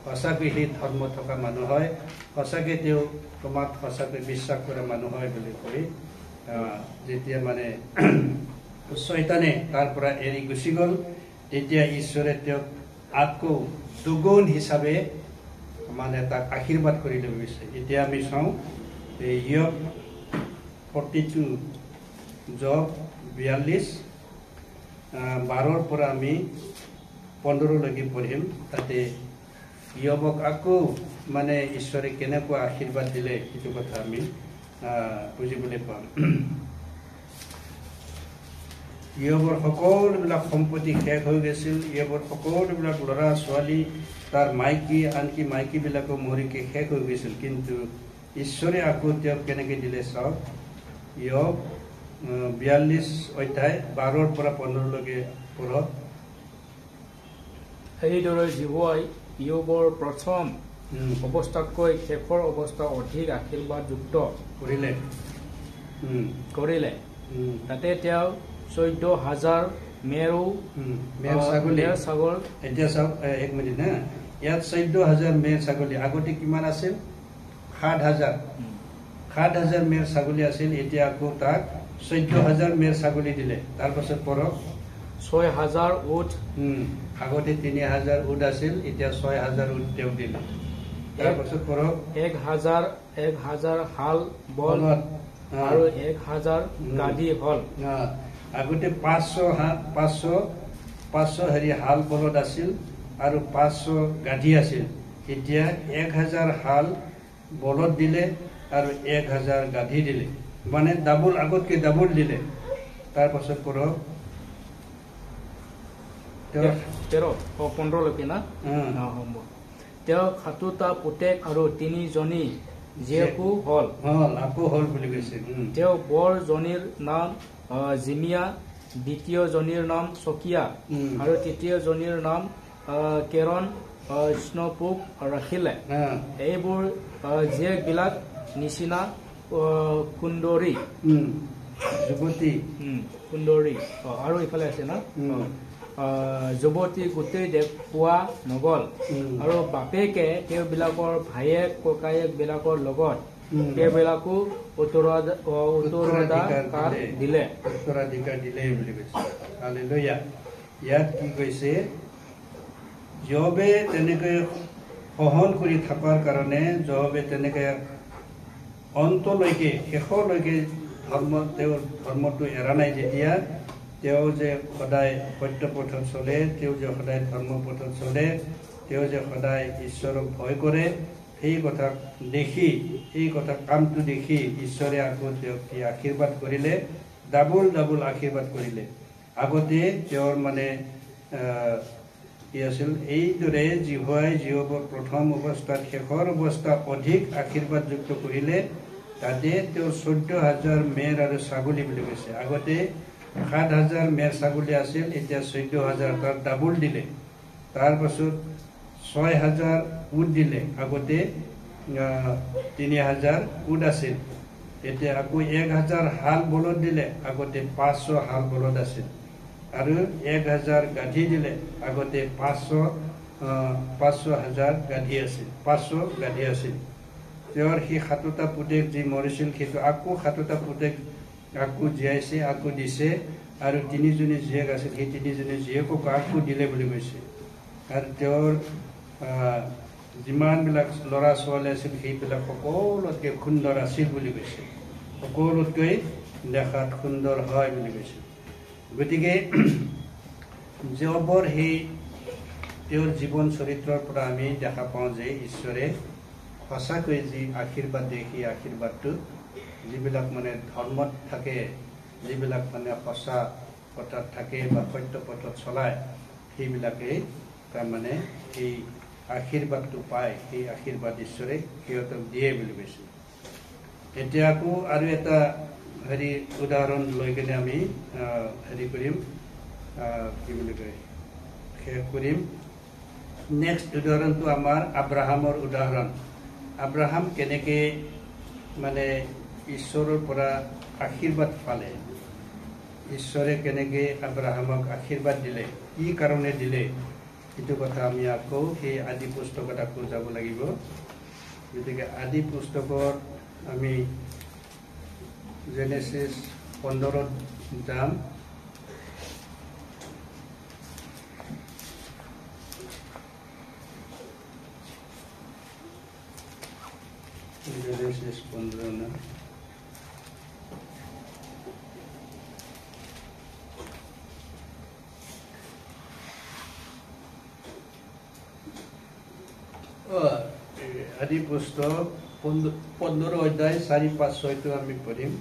সঁচাকৈ সেই ধৰ্ম থকা মানুহ হয়, সঁচাকৈ তেওঁ তোমাক সঁচাকৈ বিশ্বাস কৰা মানুহ হয় বুলি কৈ যেতিয়া মানে শয়তানে তাৰ পৰা এৰি গুচি গ'ল, তেতিয়া ঈশ্বৰে তেওঁক আকৌ দুগুণ হিচাপে মানে তাক আশীৰ্বাদ কৰি লৈ গৈছে। এতিয়া আমি চাওঁ ইয়ব 42 জব 42:12 পৰা আমি 15লৈকে পঢ়িম। তাতে ইয়বক আকৌ মানে ঈশ্বৰে কেনেকুৱা আশীৰ্বাদ দিলে সেইটো কথা আমি বুজিবলৈ পাম। ইয়বৰ সকলোবিলাক সম্পত্তি শেষ হৈ গৈছিল, ইয়বৰ সকলোবিলাক ল'ৰা ছোৱালী, তাৰ মাইকী, আনকি মাইকীবিলাকো মৰিকে শেষ হৈ গৈছিল, কিন্তু ঈশ্বৰে আকৌ তেওঁক কেনেকৈ দিলে চাওক। ইয়ব 42:12 পৰা 15লৈকে পঢ়ক। সেইদৰে জীৱই ইয়বৰ প্ৰথম অৱস্থাতকৈ শেষৰ অৱস্থা অধিক আশীৰ্বাদযুক্ত কৰিলে। তাতে তেওঁ 14,000 মেৰ ছাগল, এতিয়া চাওক এক মিনিট হা, ইয়াত 14,000 মেৰ ছাগলী, আগতে কিমান আছিল? 7,000 মেৰ ছাগলী আছিল, এতিয়া আকৌ তাক 14,000 মেৰ ছাগলী দিলে। তাৰপাছত পঢ়ক 6,000 উট, আগতে 3,000 উট আছিল, এতিয়া 6,000 উট তেওঁ দিলে। তাৰপাছত পঢ়ক 1,000 হাল বল আৰু 1,000 গাদী হল। আগতে 500 হাল বলদ আছিল আৰু 500 গাধী আছিল, এতিয়া 1,000 হাল বলদ দিলে আৰু 1,000 গাধী দিলে, মানে ডাবল, আগতকে ডাবল দিলে। তাৰপাছত পঢ়ক 15লৈকে না। তেওঁ 7টা পুতেক আৰু 3জনী জীয়েকো হল আকৌ হল বুলি কৈছে। তেওঁ বৰ জনীৰ নাম জিমিয়া, দ্বিতীয় জনীৰ নাম চকিয়া আৰু তৃতীয় জনীৰ নাম কেৰন স্নপুক ৰাখিলে। এইবোৰ জীয়েকবিলাক নিচিনা সুন্দৰী যুৱতী, সুন্দৰী। আৰু ইফালে আছে না যুৱতী গোটেই পোৱা নগ'ল আৰু বাপেকে তেওঁবিলাকৰ ভায়েক ককায়েকবিলাকৰ লগত তেওঁবিলাকো উত্তৰাধিকাৰ দিলে বুলি কৈছে। হালেলুয়া। ইয়াত কি কৈছে, জবে তেনেকৈ সহন কৰি থকাৰ কাৰণে জবে তেনেকৈ অন্তলৈকে শেষলৈকে তেওঁৰ ধৰ্মটো এৰা নাই। যেতিয়া তেওঁ যে সদায় সত্য পথত চলে, তেওঁ যে সদায় ধৰ্ম পথত চলে, তেওঁ যে সদায় ঈশ্বৰক ভয় কৰে, সেই কথা দেখি, এই কথা কামটো দেখি ঈশ্বৰে আকৌ তেওঁক আশীৰ্বাদ কৰিলে, ডাবুল আশীৰ্বাদ কৰিলে। আগতে তেওঁৰ মানে কি আছিল, এইদৰে জিহুৱাই জীয়বৰ প্ৰথম অৱস্থাত শেষৰ অৱস্থা অধিক আশীৰ্বাদযুক্ত কৰিলে। তাতে তেওঁ 14,000 মেৰ আৰু ছাগলী বুলি কৈছে। আগতে 7,000 মেৰ ছাগলী আছিল, এতিয়া 14,000, তাৰ ডাবুল দিলে। তাৰপাছত 6,000 উট দিলে। আগতে 3,000 উট আছিল, এতিয়া আকৌ 1,000 হাল বলদ দিলে। আগতে 500 হাল বলদ আছিল। আৰু 1,000 গাধী দিলে। আগতে 500,000 গাধী আছিল, 500 গাধী আছিল। তেওঁৰ সেই 7টা পুতেক যি মৰিছিল, সেইটো আকৌ 7টা পুতেক আকৌ জীয়াইছে, আকৌ দিছে। আৰু 3জনী জীয়েক আছিল, সেই 3জনী জীয়েকক আকৌ দিলে বুলি কৈছে। আৰু তেওঁৰ যিমানবিলাক ল'ৰা ছোৱালী আছিল, সেইবিলাক সকলোতকৈ সুন্দৰ আছিল বুলি কৈছে। সকলোতকৈ দেখাত সুন্দৰ হয় বুলি কৈছে। গতিকে জবৰ সেই তেওঁৰ জীৱন চৰিত্ৰৰ পৰা আমি দেখা পাওঁ যে ঈশ্বৰে সঁচাকৈ যি আশীৰ্বাদ দিয়ে, সেই আশীৰ্বাদটো যিবিলাক মানে ধৰ্মত থাকে, যিবিলাক মানে সঁচা পথত থাকে বা সত্য পথত চলায়, সেইবিলাকেই তাৰমানে এই আশীৰ্বাদটো পায়। সেই আশীৰ্বাদ ঈশ্বৰে সিহঁতক দিয়ে বুলি কৈছে। এতিয়া আকৌ আৰু এটা উদাহৰণ লৈ কিনে আমি কৰিম, কি বুলি কয়, শেষ কৰিম। নেক্সট উদাহৰণটো আমাৰ আব্ৰাহামৰ উদাহৰণ। আব্ৰাহাম কেনেকৈ মানে ঈশ্বৰৰ পৰা আশীৰ্বাদ পালে, ঈশ্বৰে কেনেকৈ আব্ৰাহামক আশীৰ্বাদ দিলে, কি কাৰণে দিলে, সেইটো কথা আমি আকৌ সেই আদি পুস্তকত আকৌ যাব লাগিব। গতিকে আদি পুস্তকত আমি জেনেচিছ 15 যাম। জেনেচিছ 15 না আদি পুস্তক 15 অধ্যায় 4-5-6 আমি পঢ়িম।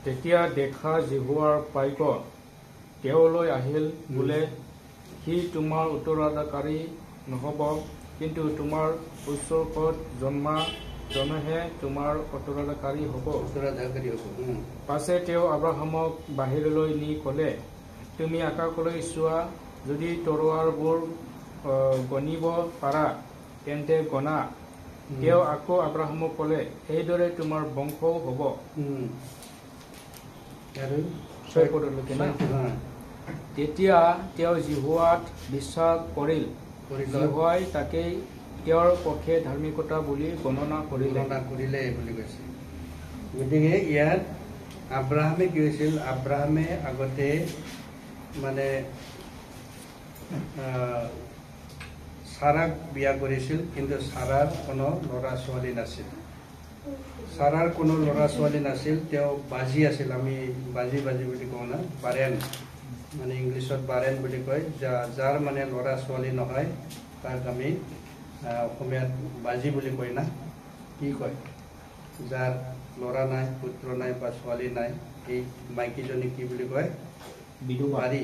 তেতিয়া দেখা জিহুৱাৰ পাইক তেওঁলৈ আহিল বোলে, সি তোমাৰ উত্তৰাধিকাৰী নহ'ব, কিন্তু তোমাৰ উৎসৰ্গত জন্মা জনহে তোমাৰ উত্তৰাধিকাৰী হ'ব। পাছে তেওঁ আব্ৰাহামক বাহিৰলৈ নি ক'লে, তুমি আকাশলৈ চোৱা, যদি তৰোৱাৰবোৰ গণিব পাৰা তেন্তে গণা। তেওঁ আকৌ আব্ৰাহামক ক'লে, এইদৰে তোমাৰ বংশও হ'ব। তেতিয়া তেওঁ জিহুৱাত বিশ্বাস কৰিল, জিহুৱাই তাকেই তেওঁৰ পক্ষে ধাৰ্মিকতা বুলি গণনা কৰিলে বুলি কৈছে। গতিকে ইয়াত আব্ৰাহামে কি হৈছিল, আব্ৰাহামে আগতে মানে সাৰাক বিয়া কৰিছিল, কিন্তু সাৰাৰ কোনো ল'ৰা ছোৱালী নাছিল। সাৰাৰ কোনো ল'ৰা ছোৱালী নাছিল, তেওঁ বাজি আছিল। আমি বাজি বুলি কওঁ না, বাৰেন, মানে ইংলিছত বাৰেন বুলি কয়। যাৰ মানে ল'ৰা ছোৱালী নহয়, তাক আমি অসমীয়াত বাজি বুলি কয় না, কি কয়, যাৰ ল'ৰা নাই, পুত্ৰ নাই বা ছোৱালী নাই, এই মাইকীজনী কি বুলি কয়, বিধৱাৰী।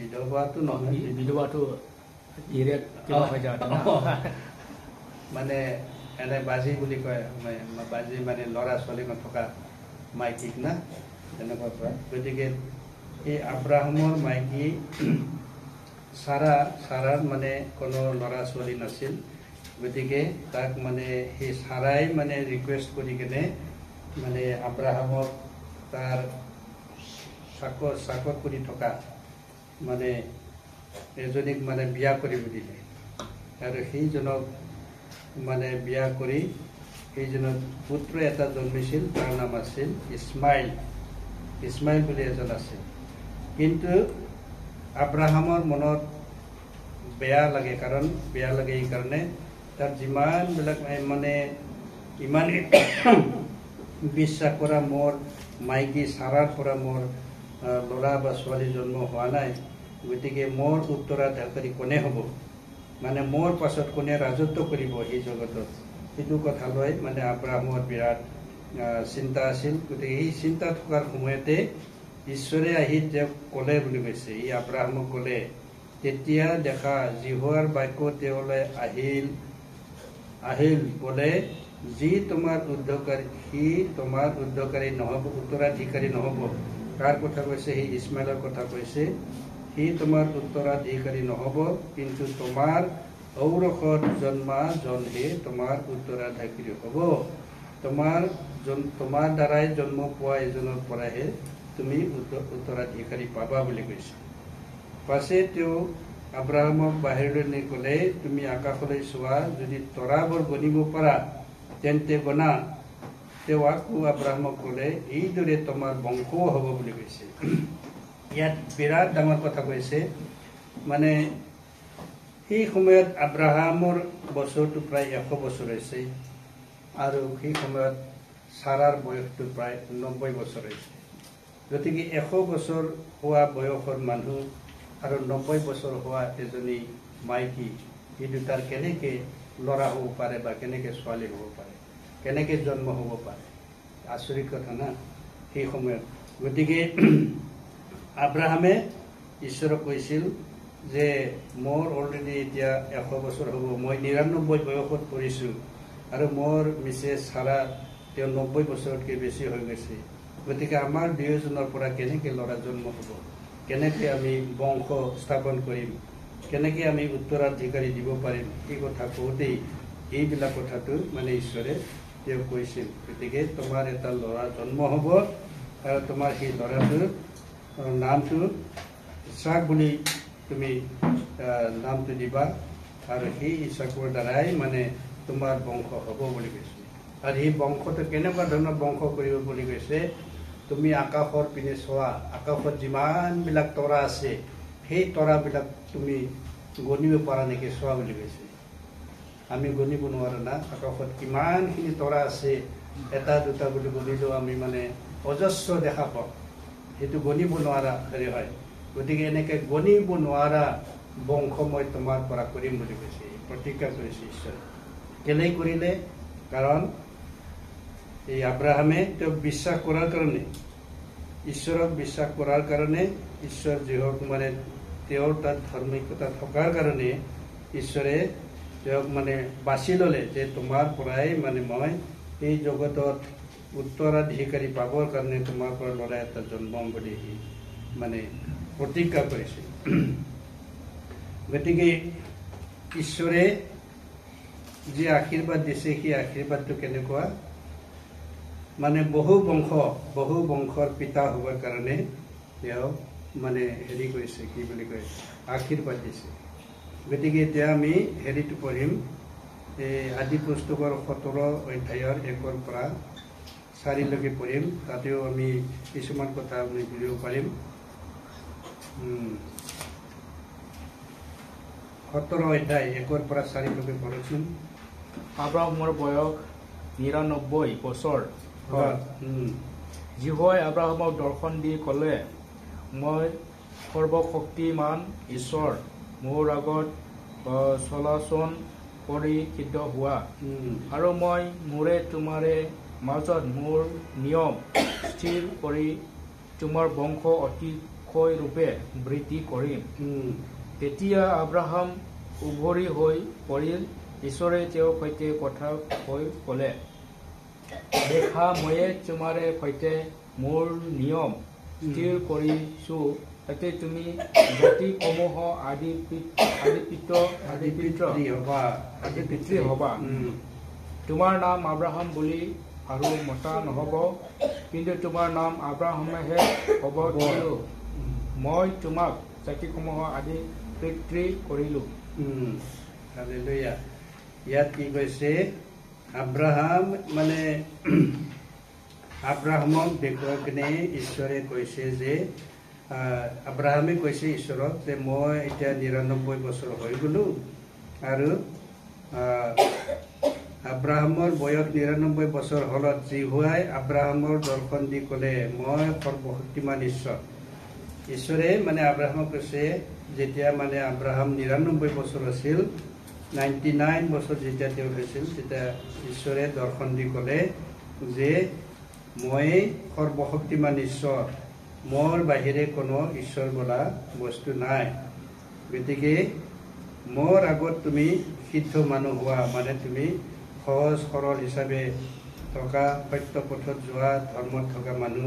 বিধৱাটো নহয়, বিধৱাটো মানে এনে বাজি বুলি কয়। বাজি মানে ল'ৰা ছোৱালী নথকা মাইকীক না, তেনেকুৱা কয়। গতিকে এই আব্ৰাহামৰ মাইকী সাৰাৰ মানে কোনো ল'ৰা ছোৱালী নাছিল। গতিকে তাক মানে সেই সাৰাই মানে ৰিকুৱেষ্ট কৰি কিনে মানে আব্ৰাহামক তাৰ চাকত কৰি থকা মানে এজনীক মানে বিয়া কৰিব দিলে আৰু সেইজনক মানে বিয়া কৰি সেইজনৰ পুত্ৰ এটা জন্মিছিল তাৰ নাম আছিল ইছমাইল বুলি এজন আছিল কিন্তু আব্ৰাহামৰ মনত বেয়া লাগে এইকাৰণে তাৰ যিমানবিলাক মানে ইমানেই বিশ্বাস কৰা মোৰ মাইকী চাৰাৰ পৰা মোৰ ল'ৰা বা ছোৱালী জন্ম হোৱা নাই গতিকে মোৰ উত্তৰাধিকাৰী কোনে হ'ব মানে মোৰ পাছত কোনে ৰাজত্ব কৰিব এই জগতত সেইটো কথা লৈ মানে আব্ৰাহামৰ বিৰাট চিন্তা আছিল গতিকে এই চিন্তা থকাৰ সময়তে ঈশ্বৰে আহি তেওঁক ক'লে বুলি কৈছে এই আব্ৰাহামক ক'লে তেতিয়া দেখা জিহুৱাৰ বাক্য তেওঁলৈ আহিল বোলে যি তোমাৰ উদ্ধাৰকাৰী নহ'ব উত্তৰাধিকাৰী নহ'ব কাৰ কথা কৈছে সেই ইছমাইলৰ কথা কৈছে সি তোমাৰ উত্তৰাধিকাৰী নহ'ব কিন্তু তোমাৰ ঔৰসত জন্মা জনহে তোমাৰ উত্তৰাধিকাৰী হ'ব তোমাৰ দ্বাৰাই জন্ম পোৱা এজনৰ পৰাহে তুমি উত্তৰাধিকাৰী পাবা বুলি কৈছে পাছে তেওঁ আব্ৰাহামক বাহিৰলৈ নি ক'লে তুমি আকাশলৈ চোৱা যদি তৰাবোৰ গণিব পাৰা তেন্তে গণা তেওঁ আকৌ আব্ৰাহামক ক'লে এইদৰে তোমাৰ বংশও হ'ব বুলি কৈছে ইয়াত বিৰাট ডাঙৰ কথা কৈছে মানে সেই সময়ত আব্ৰাহামৰ বছৰটো প্ৰায় 100 বছৰ হৈছে আৰু সেই সময়ত চাৰাৰ বয়সটো প্ৰায় 90 বছৰ হৈছে গতিকে 100 বছৰ হোৱা বয়সৰ মানুহ আৰু 90 বছৰ হোৱা এজনী মাইকী এই দুটাৰ কেনেকৈ ল'ৰা হ'ব পাৰে বা কেনেকৈ ছোৱালী হ'ব পাৰে কেনেকৈ জন্ম হ'ব পাৰে আচৰিত কথা না সেই সময়ত গতিকে আব্ৰাহামে ঈশ্বৰক কৈছিল যে মোৰ অলৰেডি এতিয়া 100 বছৰ হ'ব মই 99 বয়সত পৰিছোঁ আৰু মোৰ মিছেছ চাৰা তেওঁ 90 বছৰতকৈ বেছি হৈ গৈছে গতিকে আমাৰ দুয়োজনৰ পৰা কেনেকৈ ল'ৰা জন্ম হ'ব কেনেকৈ আমি বংশ স্থাপন কৰিম কেনেকৈ আমি উত্তৰাধিকাৰী দিব পাৰিম এই কথা কওঁতেই এইবিলাক কথাটো মানে ঈশ্বৰে তেওঁ কৈছিল গতিকে তোমাৰ এটা ল'ৰা জন্ম হ'ব আৰু তোমাৰ সেই ল'ৰাটোৰ নামটো ইছাক বুলি তুমি নামটো দিবা আৰু সেই ইছাকৰ দ্বাৰাই মানে তোমাৰ বংশ হ'ব বুলি কৈছে আৰু সেই বংশটো কেনেকুৱা ধৰণৰ বংশ কৰিব বুলি কৈছে তুমি আকাশৰ পিনে চোৱা আকাশত যিমানবিলাক তৰা আছে সেই তৰাবিলাক তুমি গণিব পাৰা নেকি চোৱা বুলি কৈছে আমি গণিব নোৱাৰো না আকাশত কিমানখিনি তৰা আছে এটা দুটা বুলি গণিলেও আমি মানে অজস্ৰ দেখা পাওঁ সেইটো গণিব নোৱাৰা হেৰি হয় গতিকে এনেকৈ গণিব নোৱাৰা বংশ মই তোমাৰ পৰা কৰিম বুলি কৈছে প্ৰতিজ্ঞা কৰিছে ঈশ্বৰে কেলেই কৰিলে কাৰণ এই আব্ৰাহামে তেওঁক বিশ্বাস কৰাৰ কাৰণে ঈশ্বৰক বিশ্বাস কৰাৰ কাৰণে ঈশ্বৰ যিহক মানে তেওঁৰ তাত ধাৰ্মিকতা থকাৰ কাৰণে ঈশ্বৰে তেওঁক মানে বাছি ল'লে যে তোমাৰ পৰাই মানে মই এই জগতত উত্তৰাধিকাৰী পাবৰ কাৰণে তোমাৰ পৰা ল'ৰা এটা জন্মাম বুলি মানে প্ৰতিজ্ঞা কৰিছিল গতিকে ঈশ্বৰে যি আশীৰ্বাদ দিছে সেই আশীৰ্বাদটো কেনেকুৱা মানে বহু বংশৰ পিতা হ'বৰ কাৰণে তেওঁ মানে হেৰি কৰিছে কি বুলি কয় আশীৰ্বাদ দিছে গতিকে এতিয়া আমি হেৰিটো পঢ়িম এই আদি পুস্তকৰ 17 অধ্যায়ৰ 1-ৰ পৰা 4লৈকে পঢ়িম তাতেও আমি কিছুমান কথা আমি বুজিব পাৰিম 17 অধ্যায় 1-ৰ পৰা 4লৈকে পঢ়িম আব্ৰাহামৰ বয়স 99 বছৰ যিহোৱাই আব্ৰাহামক দৰ্শন দি ক'লে মই সৰ্বশক্তিমান ঈশ্বৰ মোৰ আগত চলাচল কৰি সিদ্ধ হোৱা আৰু মই মোৰে তোমাৰে মাজত মোৰ নিয়ম স্থিৰ কৰি তোমাৰ বংশ অতিশয় ৰূপে বৃদ্ধি কৰিম তেতিয়া আব্ৰাহাম উভৰি হৈ পৰিল ঈশ্বৰে তেওঁৰ সৈতে কথা কৈ ক'লে দেখা ময়ে তোমাৰে সৈতে মোৰ নিয়ম স্থিৰ কৰিছোঁ যাতে তুমি জাতিসমূহ আদি পিতৃ হ'বা তোমাৰ নাম আব্ৰাহাম বুলি আৰু মতা নহ'ব, কিন্তু তোমাৰ নাম আব্ৰাহামেহে হ'ব, কিয়নো মই তোমাক জাতিসমূহৰ আদি পিতৃ কৰিলোঁ। হালেলুয়া। ইয়াত কি কৈছে, আব্ৰাহাম মানে আব্ৰাহামক দেখুৱাই কিনে ঈশ্বৰে কৈছে যে আব্ৰাহামে কৈছে ঈশ্বৰক যে মই এতিয়া ৯৯ বছৰ হৈ গ'লো আৰু আব্ৰাহামৰ বয়স ৯৯ বছৰ হ'লত জিহুৱাই আব্ৰাহামৰ দৰ্শন দি ক'লে, মই সৰ্বশক্তিমান ঈশ্বৰে মানে আব্ৰাহামক কৈছে, যেতিয়া মানে আব্ৰাহাম ৯৯ বছৰ আছিল, 99 বছৰ যেতিয়া তেওঁ হৈছিল, তেতিয়া ঈশ্বৰে দৰ্শন দি ক'লে যে মই সৰ্বশক্তিমান ঈশ্বৰ, মোৰ বাহিৰে কোনো ঈশ্বৰ বোলা বস্তু নাই, গতিকে মোৰ আগত তুমি সিদ্ধ মানুহ হোৱা, মানে তুমি সহজ সৰল হিচাপে থকা, সত্য পথত যোৱা, ধৰ্মত থকা মানুহ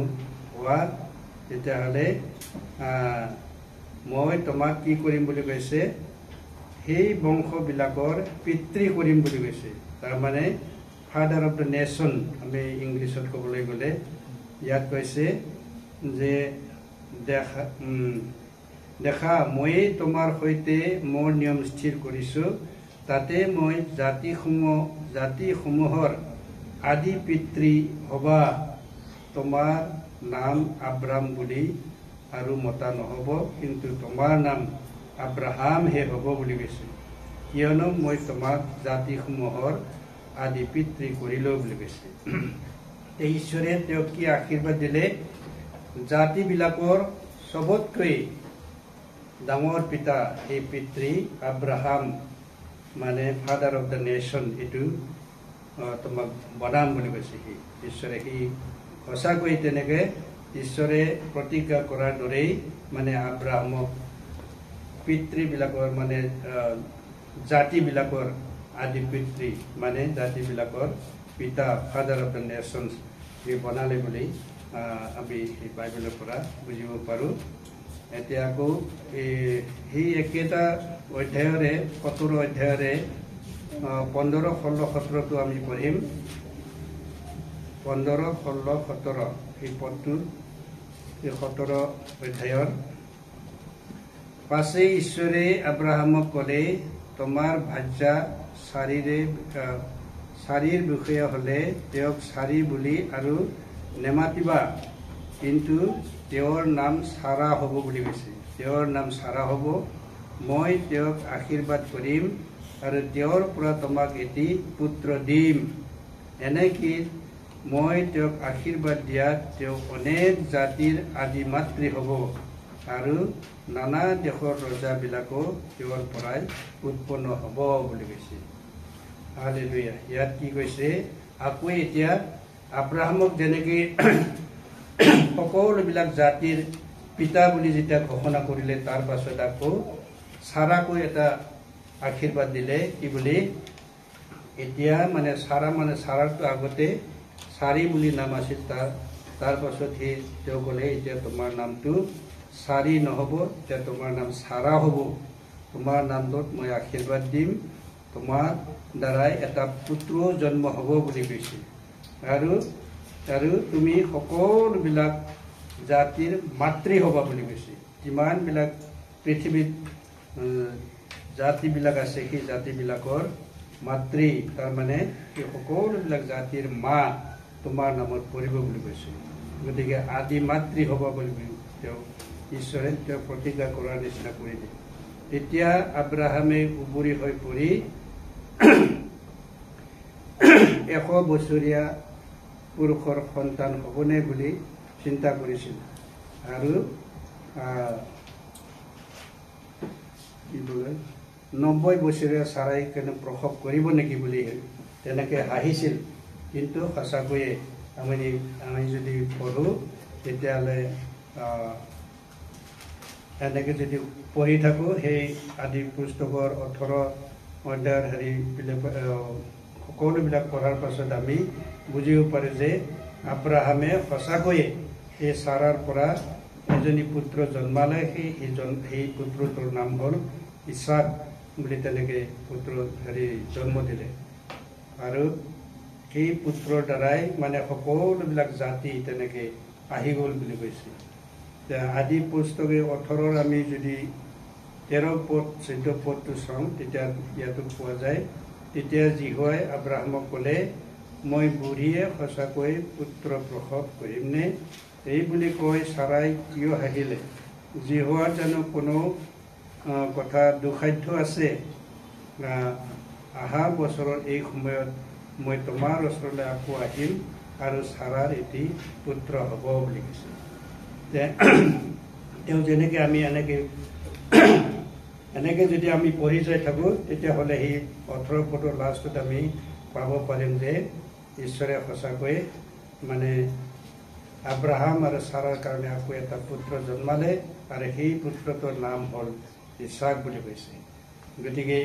হোৱা, তেতিয়াহ'লে মই তোমাক কি কৰিম বুলি কৈছে, সেই বংশবিলাকৰ পিতৃ কৰিম বুলি কৈছে। তাৰমানে ফাদাৰ অফ দ্য নেশ্যন আমি ইংলিছত ক'বলৈ গ'লে ইয়াত কৈছে যে দেখা ময়েই তোমাৰ সৈতে মোৰ নিয়ম স্থিৰ কৰিছোঁ, তাতে মই জাতিসমূহৰ আদি পিতৃ হ'বা, তোমাৰ নাম আব্ৰাম বুলি আৰু মতা নহ'ব, কিন্তু তোমাৰ নাম আব্ৰাহামহে হ'ব বুলি কৈছে, কিয়নো মই তোমাক জাতিসমূহৰ আদি পিতৃ কৰিলোঁ বুলি কৈছে। ঈশ্বৰে তেওঁক কি আশীৰ্বাদ দিলে, জাতিবিলাকৰ চবতকৈ ডাঙৰ পিতা সেই পিতৃ আব্ৰাহাম, মানে ফাদাৰ অফ দ্য নেশ্যন, এইটো তোমাক বনাম বুলি কৈছে সি ঈশ্বৰে। সি সঁচাকৈ তেনেকে ঈশ্বৰে প্ৰতিজ্ঞা কৰাৰ দৰেই মানে আব্ৰাহামক পিতৃবিলাকৰ মানে জাতিবিলাকৰ আদি পিতৃ, মানে জাতিবিলাকৰ পিতা, ফাদাৰ অফ দ্য নেশ্যনছ সি বনালে বুলি আমি এই বাইবেলৰ পৰা বুজিব পাৰোঁ। এতিয়া আকৌ সেই একেটা অধ্যায়ৰে 17 অধ্যায়ৰে 15, 16, 17টো আমি পঢ়িম। 15, 16, 17 এই পদটো এই 17 অধ্যায়ৰ। পাছে ঈশ্বৰে আব্ৰাহামক ক'লে, তোমাৰ ভাৰ্যা চাৰীৰ বিষয়ে হ'লে তেওঁক চাৰী বুলি আৰু নেমাতিবা, কিন্তু তেওঁৰ নাম চাৰা হ'ব বুলি কৈছে। তেওঁৰ নাম চাৰা হ'ব, মই তেওঁক আশীৰ্বাদ কৰিম আৰু তেওঁৰ পৰা তোমাক এটি পুত্ৰ দিম। এনেকৈ মই তেওঁক আশীৰ্বাদ দিয়াত তেওঁ অনেক জাতিৰ আদি মাতৃ হ'ব আৰু নানা দেশৰ ৰজাবিলাকো তেওঁৰ পৰাই উৎপন্ন হ'ব বুলি কৈছে। হালেলুয়া। ইয়াত কি কৈছে, আকৌ এতিয়া আব্ৰাহামক যেনেকৈ সকলোবিলাক জাতিৰ পিতা বুলি যেতিয়া ঘোষণা কৰিলে, তাৰ পাছত আকৌ চাৰাকৈ এটা আশীৰ্বাদ দিলে, কি বুলি, এতিয়া মানে চাৰাৰটো আগতে চাৰী বুলি নাম আছিল, তাৰ পাছত তেওঁ ক'লে, এতিয়া তোমাৰ নামটো চাৰী নহ'ব, এতিয়া তোমাৰ নাম চাৰা হ'ব, তোমাৰ নামটোত মই আশীৰ্বাদ দিম, তোমাৰ দ্বাৰাই এটা পুত্ৰ জন্ম হ'ব বুলি কৈছে। আৰু তুমি সকলোবিলাক জাতিৰ মাতৃ হ'বা বুলি কৈছে। যিমানবিলাক পৃথিৱীত জাতিবিলাক আছে, সেই জাতিবিলাকৰ মাতৃ, তাৰমানে সেই সকলোবিলাক জাতিৰ মা তোমাৰ নামত পৰিব বুলি কৈছে। গতিকে আদি মাতৃ হ'ব বুলি তেওঁ ঈশ্বৰে তেওঁ প্ৰতিজ্ঞা কৰাৰ নিচিনা কৰি দিয়ে। তেতিয়া আব্ৰাহামে উবৰি হৈ পৰি 100 বছৰীয়া পুৰুষৰ সন্তান হ'বনে বুলি চিন্তা কৰিছিল, আৰু 90 বছৰীয়া চাৰাই কেনে প্ৰসৱ কৰিব নেকি বুলি তেনেকৈ হাঁহিছিল। কিন্তু সঁচাকৈয়ে আমি যদি পঢ়োঁ, তেতিয়াহ'লে এনেকৈ যদি পঢ়ি থাকোঁ, সেই আদি পুস্তকৰ 18 অধ্যায়ৰ সকলোবিলাক পঢ়াৰ পাছত আমি বুজিব পাৰোঁ যে আব্ৰাহামে সঁচাকৈয়ে সেই চাৰাৰ পৰা এজনী পুত্ৰ জন্মালে। সেই পুত্ৰটোৰ নাম হ'ল ইছাক বুলি তেনেকৈ পুত্ৰ জন্ম দিলে। আৰু সেই পুত্ৰৰ দ্বাৰাই মানে সকলোবিলাক জাতি তেনেকৈ আহি গ'ল বুলি কৈছে। আদি পুস্তকে 18 আমি যদি 13 পদ 14 পদটো চাওঁ তেতিয়া ইয়াতো পোৱা যায়। তেতিয়া জিহুৱাই আব্ৰাহামক ক'লে, মই বুঢ়ীয়ে সঁচাকৈ পুত্ৰ প্ৰসৱ কৰিমনে? এই বুলি কৈ চাৰাই কিয় হাঁহিলে? জিহুৱাৰ জানো কোনো কথা দুসাধ্য আছে? অহা বছৰৰ এই সময়ত মই তোমাৰ ওচৰলৈ আকৌ আহিম আৰু চাৰাৰ এটি পুত্ৰ হ'ব বুলি কৈছে। তেওঁ যেনেকৈ আমি এনেকৈ যদি আমি পঢ়ি যাই থাকোঁ তেতিয়াহ'লে সেই 18 পদৰ লাষ্টত আমি পাব পাৰিম যে ঈশ্বৰে সঁচাকৈ মানে আব্ৰাহাম আৰু চাৰাৰ কাৰণে আকৌ এটা পুত্ৰ জন্মালে আৰু সেই পুত্ৰটোৰ নাম হ'ল ইছাক বুলি কৈছে। গতিকে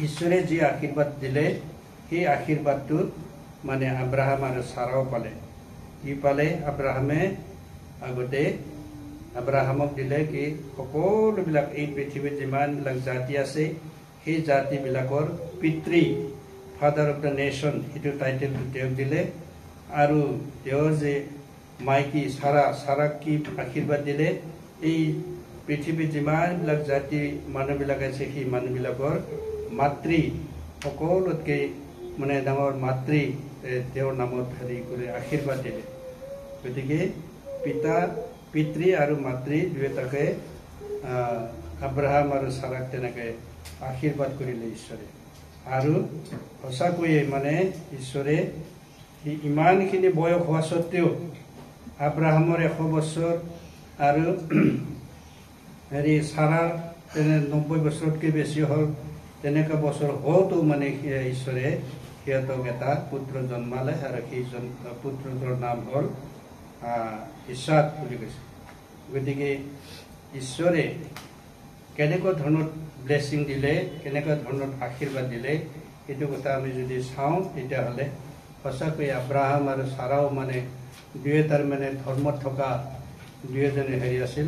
ঈশ্বৰে যি আশীৰ্বাদ দিলে সেই আশীৰ্বাদটো মানে আব্ৰাহাম আৰু চাৰাও পালে। কি পালে? আব্ৰাহামে আগতে আব্ৰাহামক দিলে কি সকলোবিলাক এই পৃথিৱীত যিমানবিলাক জাতি আছে সেই জাতিবিলাকৰ পিতৃ, ফাদাৰ অফ দ্য নেশ্যন, সেইটো টাইটেলটো তেওঁক দিলে। আৰু তেওঁৰ যে মাইকী চাৰাক কি আশীৰ্বাদ দিলে? এই পৃথিৱীত যিমানবিলাক জাতি মানুহবিলাক আছে সেই মানুহবিলাকৰ মাতৃ, সকলোতকৈ মানে ডাঙৰ মাতৃ তেওঁৰ নামত হেৰি কৰি আশীৰ্বাদ দিলে। গতিকে পিতৃ আৰু মাতৃ দুয়োটাকে আব্ৰাহাম আৰু চাৰাক তেনেকৈ আশীৰ্বাদ কৰিলে ঈশ্বৰে। আৰু সঁচাকৈয়ে মানে ঈশ্বৰে ইমানখিনি বয়স হোৱা স্বত্তেও আব্ৰাহামৰ 100 বছৰ আৰু চাৰাৰ 90 বছৰতকৈ বেছি হ'ল, তেনেকুৱা বছৰ হওঁতো মানে ঈশ্বৰে সিহঁতক এটা পুত্ৰ জন্মালে আৰু সেই পুত্ৰটোৰ নাম হ'ল ইছাক বুলি কৈছে। গতিকে ঈশ্বৰে কেনেকুৱা ধৰণৰ ব্লেছিং দিলে, কেনেকুৱা ধৰণৰ আশীৰ্বাদ দিলে, সেইটো কথা আমি যদি চাওঁ তেতিয়াহ'লে সঁচাকৈ আব্ৰাহাম আৰু চাৰাও মানে দুয়োটাৰ মানে ধৰ্মত থকা দুয়োজনে হেৰি আছিল।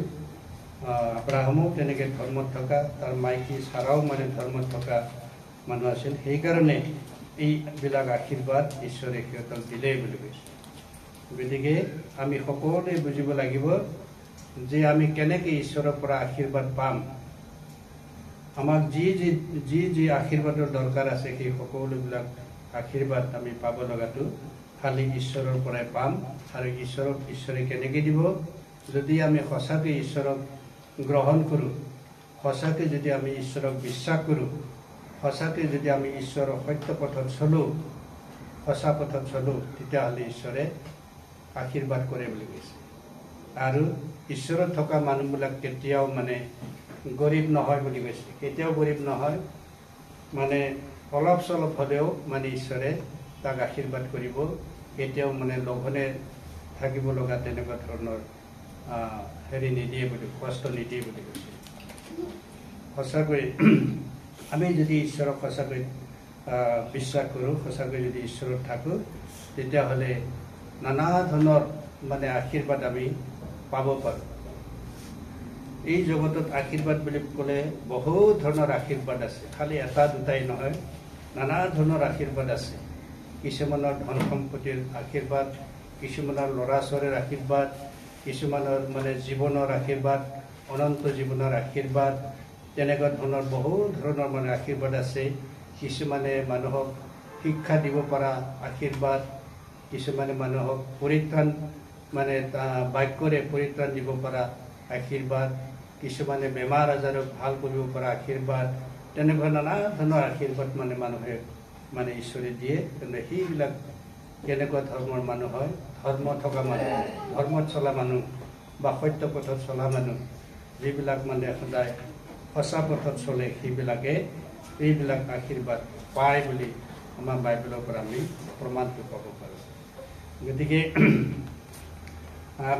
আব্ৰাহামো তেনেকৈ ধৰ্মত থকা, তাৰ মাইকী চাৰাও মানে ধৰ্মত থকা মানুহ আছিল। সেইকাৰণে এইবিলাক আশীৰ্বাদ ঈশ্বৰে সিহঁতক দিলে বুলি কৈছে। গতিকে আমি সকলোৱে বুজিব লাগিব যে আমি কেনেকৈ ঈশ্বৰৰ পৰা আশীৰ্বাদ পাম। আমাক যি আশীৰ্বাদৰ দৰকাৰ আছে সেই সকলোবিলাক আশীৰ্বাদ আমি পাব লগাটো খালি ঈশ্বৰৰ পৰাই পাম। আৰু ঈশ্বৰে কেনেকৈ দিব? যদি আমি সঁচাকৈ ঈশ্বৰক গ্ৰহণ কৰোঁ, সঁচাকৈ যদি আমি ঈশ্বৰক বিশ্বাস কৰোঁ, সঁচাকৈ যদি আমি ঈশ্বৰৰ সত্য পথত চলোঁ, সঁচা পথত চলোঁ, তেতিয়াহ'লে ঈশ্বৰে আশীৰ্বাদ কৰে বুলি কৈছে। আৰু ঈশ্বৰত থকা মানুহবিলাক কেতিয়াও মানে গৰীব নহয় বুলি কৈছে। কেতিয়াও গৰীব নহয়, মানে অলপ চলপ হ'লেও মানে ঈশ্বৰে তাক আশীৰ্বাদ কৰিব। কেতিয়াও মানে লঘোণে থাকিব লগা তেনেকুৱা ধৰণৰ হেৰি নিদিয়ে বুলি, কষ্ট নিদিয়ে বুলি কৈছে। সঁচাকৈ আমি যদি ঈশ্বৰক সঁচাকৈ বিশ্বাস কৰোঁ, সঁচাকৈ যদি ঈশ্বৰত থাকোঁ, তেতিয়াহ'লে নানা ধৰণৰ মানে আশীৰ্বাদ আমি পাব পাৰোঁ। এই জগতত আশীৰ্বাদ বুলি ক'লে বহুত ধৰণৰ আশীৰ্বাদ আছে, খালি এটা দুটাই নহয়, নানা ধৰণৰ আশীৰ্বাদ আছে। কিছুমানৰ ধন সম্পত্তিৰ আশীৰ্বাদ, কিছুমানৰ ল'ৰা ছোৱালীৰ আশীৰ্বাদ, কিছুমানৰ মানে জীৱনৰ আশীৰ্বাদ, অনন্ত জীৱনৰ আশীৰ্বাদ, তেনেকুৱা ধৰণৰ বহুত ধৰণৰ মানে আশীৰ্বাদ আছে। কিছুমানে মানুহক শিক্ষা দিব পৰা আশীৰ্বাদ, কিছুমানে মানুহক পৰিত্ৰাণ মানে বাক্যৰে পৰিত্ৰাণ দিব পৰা আশীৰ্বাদ, কিছুমানে বেমাৰ আজাৰক ভাল কৰিব পৰা আশীৰ্বাদ, তেনেকুৱা নানা ধৰণৰ আশীৰ্বাদ মানে মানুহে মানে ঈশ্বৰে দিয়ে। কিন্তু সেইবিলাক কেনেকুৱা ধৰ্মৰ মানুহ হয়? ধৰ্ম থকা মানুহ, ধৰ্মত চলা মানুহ বা সত্য পথত চলা মানুহ, যিবিলাক মানে সদায় সঁচা পথত চলে, সেইবিলাকে এইবিলাক আশীৰ্বাদ পায় বুলি আমাৰ বাইবেলৰ পৰা আমি প্ৰমাণটো পাব পাৰোঁ। গতিকে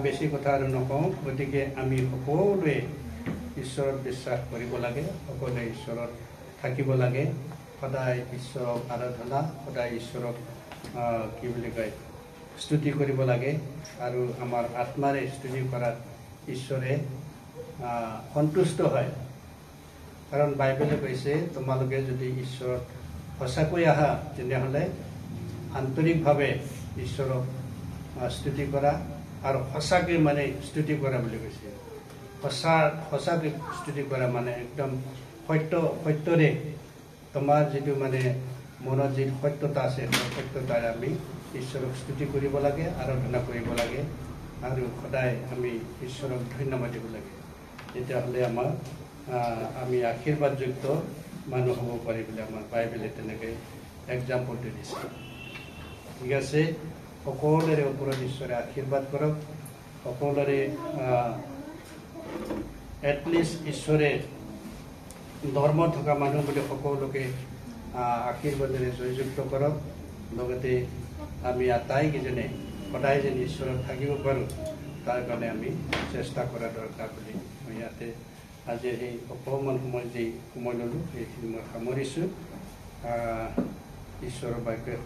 বেছি কথা আৰু নকওঁ। গতিকে আমি সকলোৱে ঈশ্বৰত বিশ্বাস কৰিব লাগে, সকলোৱে ঈশ্বৰত থাকিব লাগে, সদায় ঈশ্বৰক আৰাধনা, সদায় ঈশ্বৰক কি বুলি কয় স্তুতি কৰিব লাগে। আৰু আমাৰ আত্মাৰে স্তুতি কৰাত ঈশ্বৰে সন্তুষ্ট হয়। কাৰণ বাইবেলে কৈছে তোমালোকে যদি ঈশ্বৰত সঁচাকৈ আহা, তেনেহ'লে আন্তৰিকভাৱে ঈশ্বৰক স্তুতি কৰা আৰু সঁচাকৈ মানে স্তুতি কৰা বুলি কৈছে। সঁচাকৈ স্তুতি কৰা মানে একদম সত্যৰে তোমাৰ যিটো মানে মনত যি সত্যতা আছে সেই সত্যতাৰে আমি ঈশ্বৰক স্তুতি কৰিব লাগে, আৰাধনা কৰিব লাগে আৰু সদায় আমি ঈশ্বৰক ধন্যবাদ দিব লাগে। তেতিয়াহ'লে আমি আশীৰ্বাদযুক্ত মানুহ হ'ব পাৰি বুলি আমাৰ বাইবেলে তেনেকৈ এক্সাম্পলটো দিছে। ঠিক আছে, সকলোৰে ওপৰত ঈশ্বৰে আশীৰ্বাদ কৰক। সকলোৰে এটলিষ্ট ঈশ্বৰে ধৰ্ম থকা মানুহ বুলি সকলোকে আশীৰ্বাদেৰে জয়যুক্ত কৰক। লগতে আমি আটাইকেইজনে সদায় যেন ঈশ্বৰত থাকিব পাৰোঁ তাৰ কাৰণে আমি চেষ্টা কৰা দৰকাৰ বুলি মই ইয়াতে আজি সেই অকণমান সময় যি সময় ল'লোঁ সেইখিনি মই সামৰিছোঁ। ঈশ্বৰৰ বাক্যই